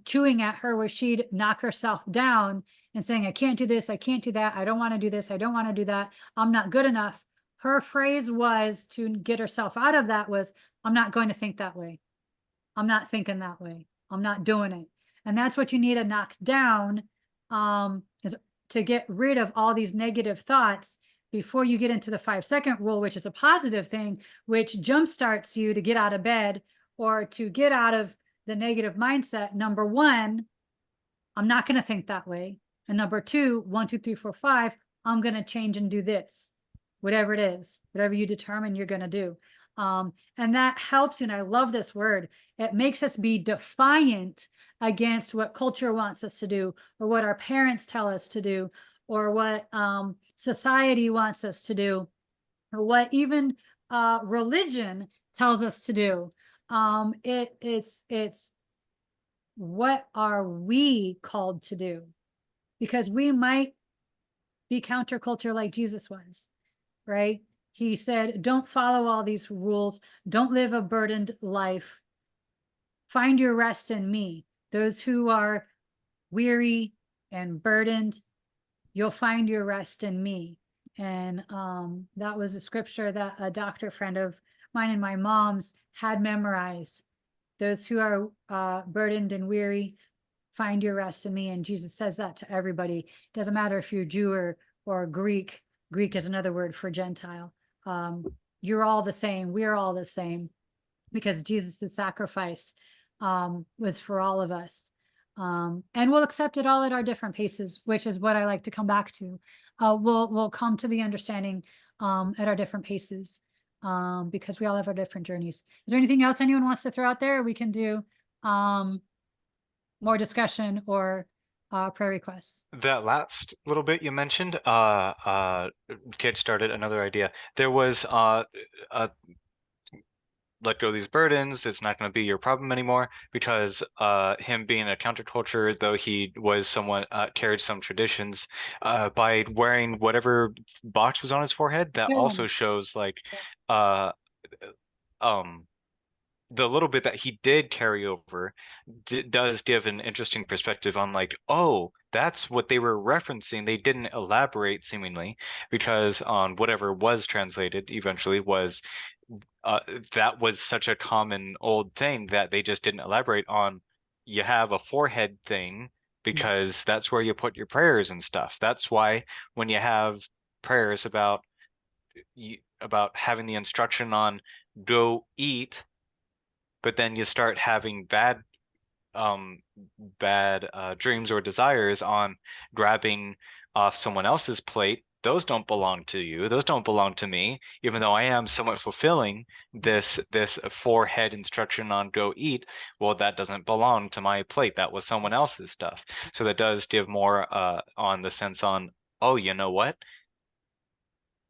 chewing at her, where she'd knock herself down and saying, I can't do this, I can't do that, I don't want to do this, I don't want to do that, I'm not good enough. Her phrase was, to get herself out of that, was, I'm not going to think that way. I'm not thinking that way. I'm not doing it. And that's what you need to knock down, is to get rid of all these negative thoughts before you get into the 5 second rule, which is a positive thing, which jumpstarts you to get out of bed or to get out of the negative mindset. Number one, I'm not going to think that way. And number two, 1, 2, 3, 4, 5, I'm going to change and do this, whatever it is, whatever you determine you're going to do. And that helps. And I love this word. It makes us be defiant against what culture wants us to do, or what our parents tell us to do, or what society wants us to do, or what even religion tells us to do. It's what are we called to do? Because we might be counterculture like Jesus was, right? He said, don't follow all these rules. Don't live a burdened life. Find your rest in me. Those who are weary and burdened, you'll find your rest in me. And that was a scripture that a doctor friend of mine and my mom's had memorized. Those who are burdened and weary, find your rest in me. And Jesus says that to everybody. It doesn't matter if you're Jew or Greek. Greek is another word for Gentile. You're all the same. We're all the same, because Jesus' sacrifice was for all of us. And we'll accept it all at our different paces, which is what I like to come back to. We'll come to the understanding at our different paces, because we all have our different journeys. Is there anything else anyone wants to throw out there? We can do more discussion or prayer requests. That last little bit you mentioned, kid started another idea. There was a let go of these burdens. It's not going to be your problem anymore because him being a counterculture, though he was someone carried some traditions, by wearing whatever box was on his forehead, that Yeah. also shows like uh um the little bit that he did carry over does give an interesting perspective on like, oh, that's what they were referencing. They didn't elaborate seemingly because on whatever was translated eventually was uh, that was such a common old thing that they just didn't elaborate on. You have a forehead thing because that's where you put your prayers and stuff. That's why when you have prayers about having the instruction on go eat, but then you start having um bad dreams or desires on grabbing off someone else's plate. Those don't belong to you. Those don't belong to me, even though I am somewhat fulfilling this forehead instruction on go eat. Well, that doesn't belong to my plate. That was someone else's stuff. So that does give more on the sense on, oh, you know what?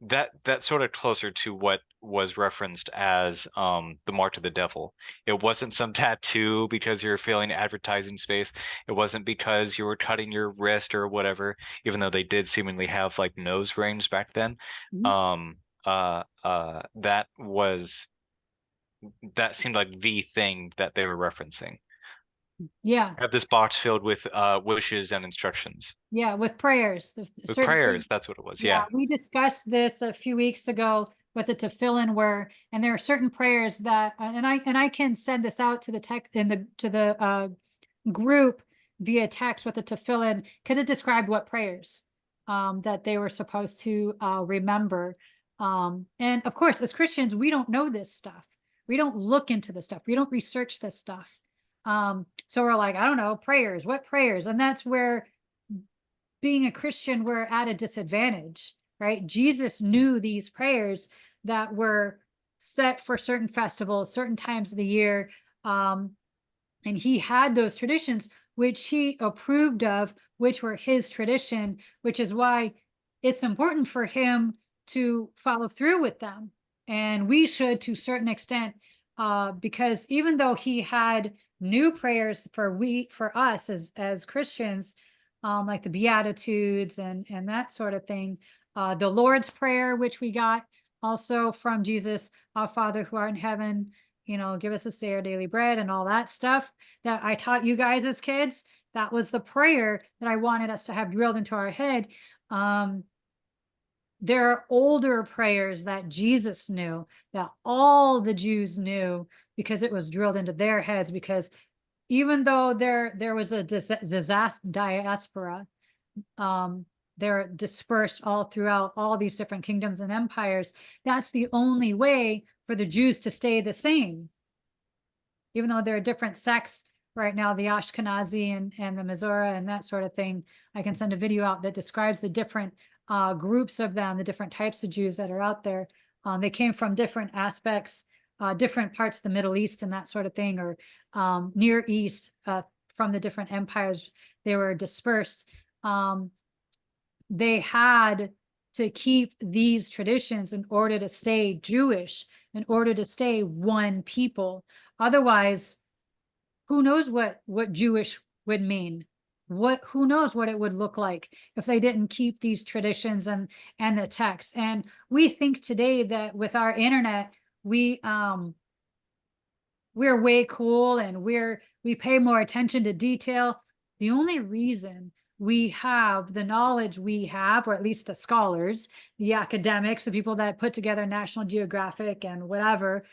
That's sort of closer to what was referenced as the mark of the devil. It wasn't some tattoo because you're filling advertising space. It wasn't because you were cutting your wrist or whatever, even though they did seemingly have like nose rings back then. Mhm. That was that seemed like the thing that they were referencing. Yeah. Have this box filled with wishes and instructions. Yeah. With prayers, the With certain things. prayers, that's what it was. Yeah, Yeah. we discussed this a few weeks ago with the tefillin where, and there are certain prayers that, and I can send this out to the tech in the to the group via text with the tefillin because it described what prayers that they were supposed to remember. And of course, as Christians, we don't know this stuff. We don't look into this stuff. We don't research this stuff. So we're like, I don't know, prayers, what prayers? And that's where being a Christian, we're at a disadvantage, right? Jesus knew these prayers that were set for certain festivals, certain times of the year. And he had those traditions, which he approved of, which were his tradition, which is why it's important for him to follow through with them. And we should to a certain extent, because even though he had new prayers for us as Christians, like the Beatitudes and that sort of thing. The Lord's Prayer, which we got also from Jesus, our Father who art in heaven, give us this day our daily bread and all that stuff that I taught you guys as kids. That was the prayer that I wanted us to have drilled into our head. There are older prayers that Jesus knew, that all the Jews knew because it was drilled into their heads, because even though there was a diaspora, they're dispersed all throughout all these different kingdoms and empires. That's the only way for the Jews to stay the same. Even though there are different sects right now, the Ashkenazi and the Mizora and that sort of thing. I can send a video out that describes the different groups of them, the different types of Jews that are out there. They came from different aspects, different parts of the Middle East and that sort of thing, or Near East, from the different empires. They were dispersed. They had to keep these traditions in order to stay Jewish, in order to stay one people. Otherwise, who knows what Jewish would mean? Who knows what it would look like if they didn't keep these traditions and the texts. And we think today that with our internet, we're way cool and we pay more attention to detail. The only reason we have the knowledge we have, or at least the scholars, the academics, the people that put together National Geographic and whatever,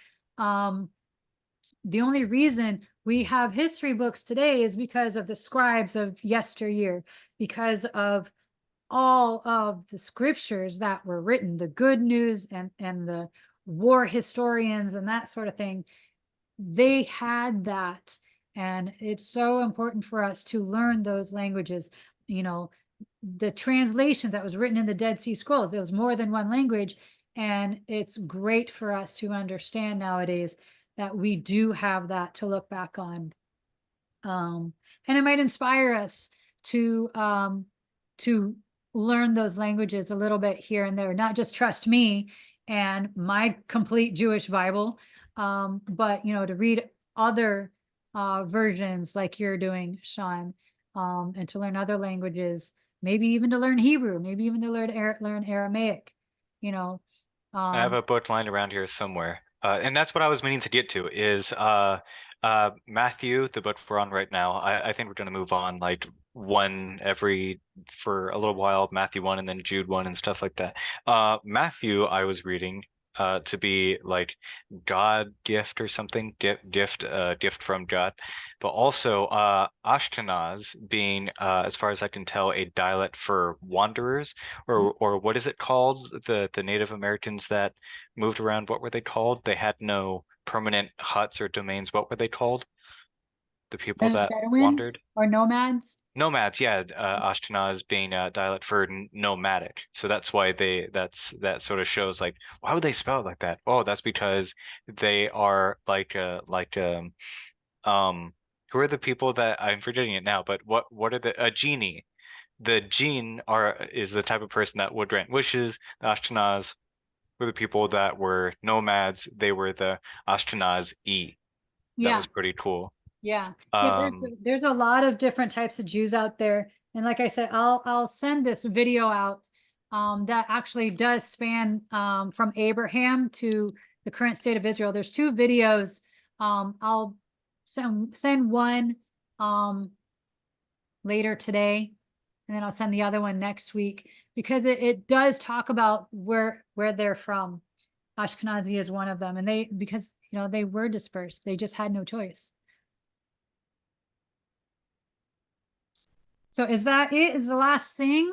the only reason we have history books today is because of the scribes of yesteryear, because of all of the scriptures that were written, the good news and the war historians and that sort of thing. They had that. And it's so important for us to learn those languages. The translations that was written in the Dead Sea Scrolls, there was more than one language. And it's great for us to understand nowadays that we do have that to look back on. And it might inspire us to learn those languages a little bit here and there, not just trust me and my complete Jewish Bible, But to read other versions like you're doing, Sean, and to learn other languages, maybe even to learn Hebrew, maybe even to learn Aramaic, I have um, a book lying around here somewhere. And that's what I was meaning to get to is Matthew, the book we're on right now. I think we're gonna move on like one every for a little while, Matthew 1 and then Jude 1 and stuff like that. Matthew I was reading to be like God gift or something, gift from God. But also Ashkenaz being as far as I can tell a dialect for wanderers or what is it called? The Native Americans that moved around, what were they called? They had no permanent huts or domains. What were they called? The people that Bedouin wandered? or nomads. Nomads, yeah. Ashkenaz being a dialect for nomadic. So that's why that sort of shows like why would they spell it like that? Oh, that's because they are um who are the people that I'm forgetting it now, but what are a genie? The gene is the type of person that would grant wishes. The Ashkenaz were the people that were nomads. They were the Ashkenaz-y. That Yeah. was pretty cool. Yeah. Yeah, Um, there's a lot of different types of Jews out there. And like I said, I'll send this video out that actually does span from Abraham to the current state of Israel. There's two videos. I'll send one later today, and then I'll send the other one next week because it does talk about where they're from. Ashkenazi is one of them, and because they were dispersed, they just had no choice. So is that it? Is the last thing?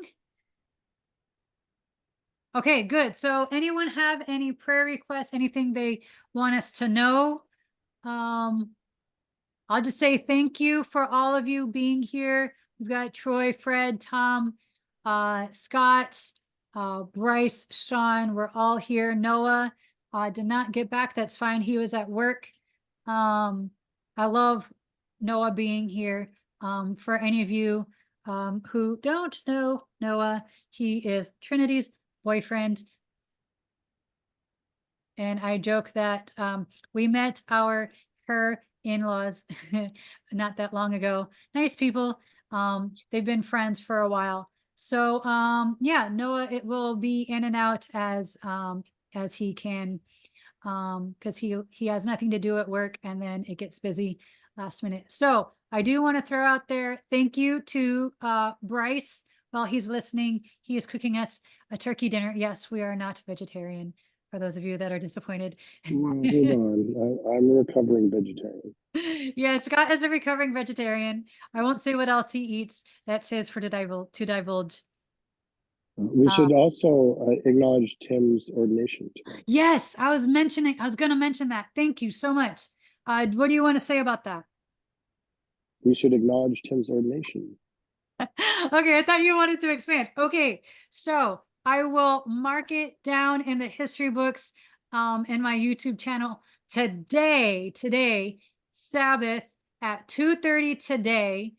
Okay, good. So anyone have any prayer requests, anything they want us to know? I'll just say thank you for all of you being here. We've got Troy, Fred, Tom, Scott, Bryce, Sean. We're all here. Noah did not get back. That's fine. He was at work. I love Noah being here. For any of you who don't know Noah, he is Trinity's boyfriend. And I joke that we met her in-laws not that long ago. Nice people. They've been friends for a while. So yeah, Noah, it will be in and out as he can, because he has nothing to do at work and then it gets busy last minute. So I do want to throw out there thank you to Bryce while he's listening. He is cooking us a turkey dinner. Yes, we are not vegetarian, for those of you that are disappointed. Well, hold on. I'm a recovering vegetarian. Yeah, Scott is a recovering vegetarian. I won't say what else he eats. That's his for to divulge. We should also acknowledge Tim's ordination today. Yes, I was going to mention that. Thank you so much. What do you want to say about that? We should acknowledge Tim's ordination. Okay, I thought you wanted to expand. Okay, so I will mark it down in the history books in my YouTube channel today, Sabbath at 2:30 today,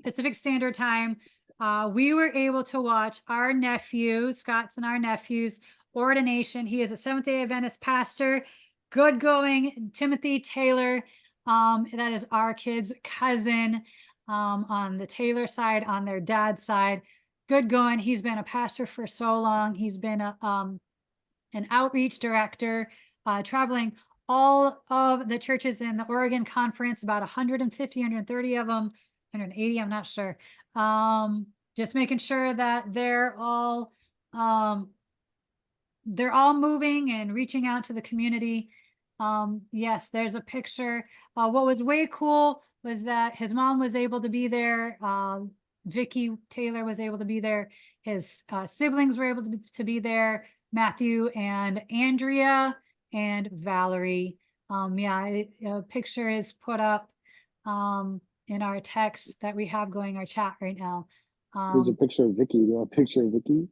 Pacific Standard Time. We were able to watch our nephew, Scott's and our nephew's ordination. He is a Seventh-day Adventist pastor, good going, Timothy Taylor. That is our kid's cousin. On the Taylor side, on their dad's side. Good going. He's been a pastor for so long. He's been an outreach director, traveling all of the churches in the Oregon Conference, about 150, 130 of them, 180, I'm not sure. Just making sure that they're all moving and reaching out to the community. Yes, there's a picture. What was way cool was that his mom was able to be there. Vicky Taylor was able to be there. His siblings were able to be there. Matthew and Andrea and Valerie. Yeah, a picture is put up in our text that we have going our chat right now. There's a picture of Vicky. You want a picture of Vicky?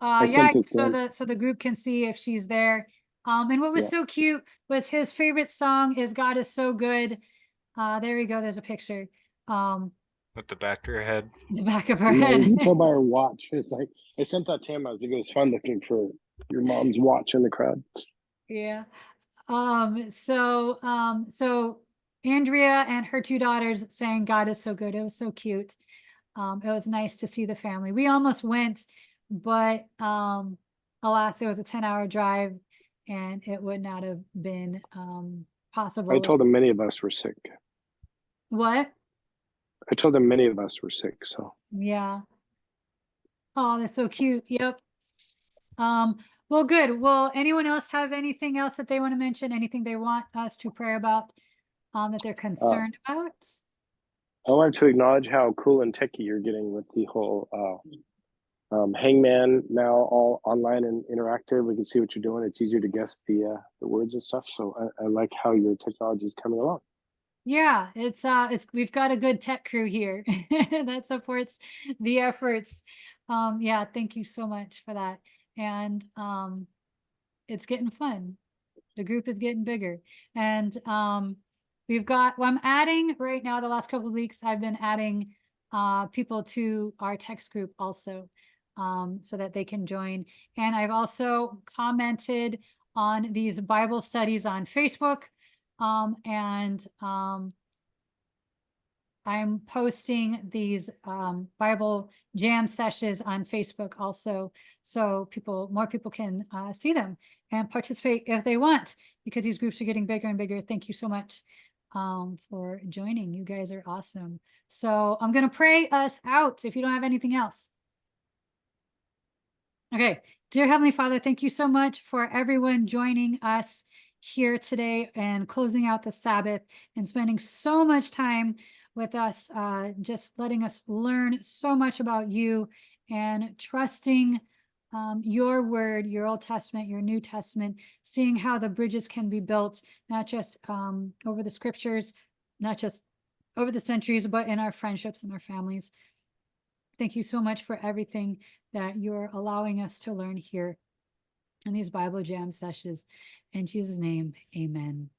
Yeah, so the group can see if she's there. And what was so cute was his favorite song is God is So Good. There we go. There's a picture. with the back of her head. The back of her Yeah, head. you can tell by her watch. It's like I sent that to him. I was like, it was fun looking for your mom's watch in the crowd. Yeah. So Andrea and her two daughters saying God is so good. It was so cute. It was nice to see the family. We almost went, but alas, it was a 10-hour drive and it would not have been possible. I told them many of us were sick. What? I told them many of us were sick, so. Yeah. Oh, that's so cute. Yep. Well, good. Will anyone else have anything else that they want to mention? Anything they want us to pray about, that they're concerned about? I wanted to acknowledge how cool and techy you're getting with the whole Hangman now all online and interactive. We can see what you're doing. It's easier to guess the words and stuff. So I like how your technology is coming along. Yeah, it's we've got a good tech crew here that supports the efforts. Yeah, thank you so much for that. And it's getting fun. The group is getting bigger. And we've got, well, I'm adding right now, the last couple of weeks, I've been adding people to our text group also, so that they can join. And I've also commented on these Bible studies on Facebook. I'm posting these Bible jam sessions on Facebook also, so more people can see them and participate if they want, because these groups are getting bigger and bigger. Thank you so much for joining. You guys are awesome. So I'm going to pray us out if you don't have anything else. Okay. Dear Heavenly Father, thank you so much for everyone joining us here today and closing out the Sabbath and spending so much time with us, just letting us learn so much about you and trusting your word, your Old Testament, your New Testament, seeing how the bridges can be built, not just over the scriptures, not just over the centuries, but in our friendships and our families. Thank you so much for everything that you're allowing us to learn here in these Bible jam sessions. In Jesus' name, amen.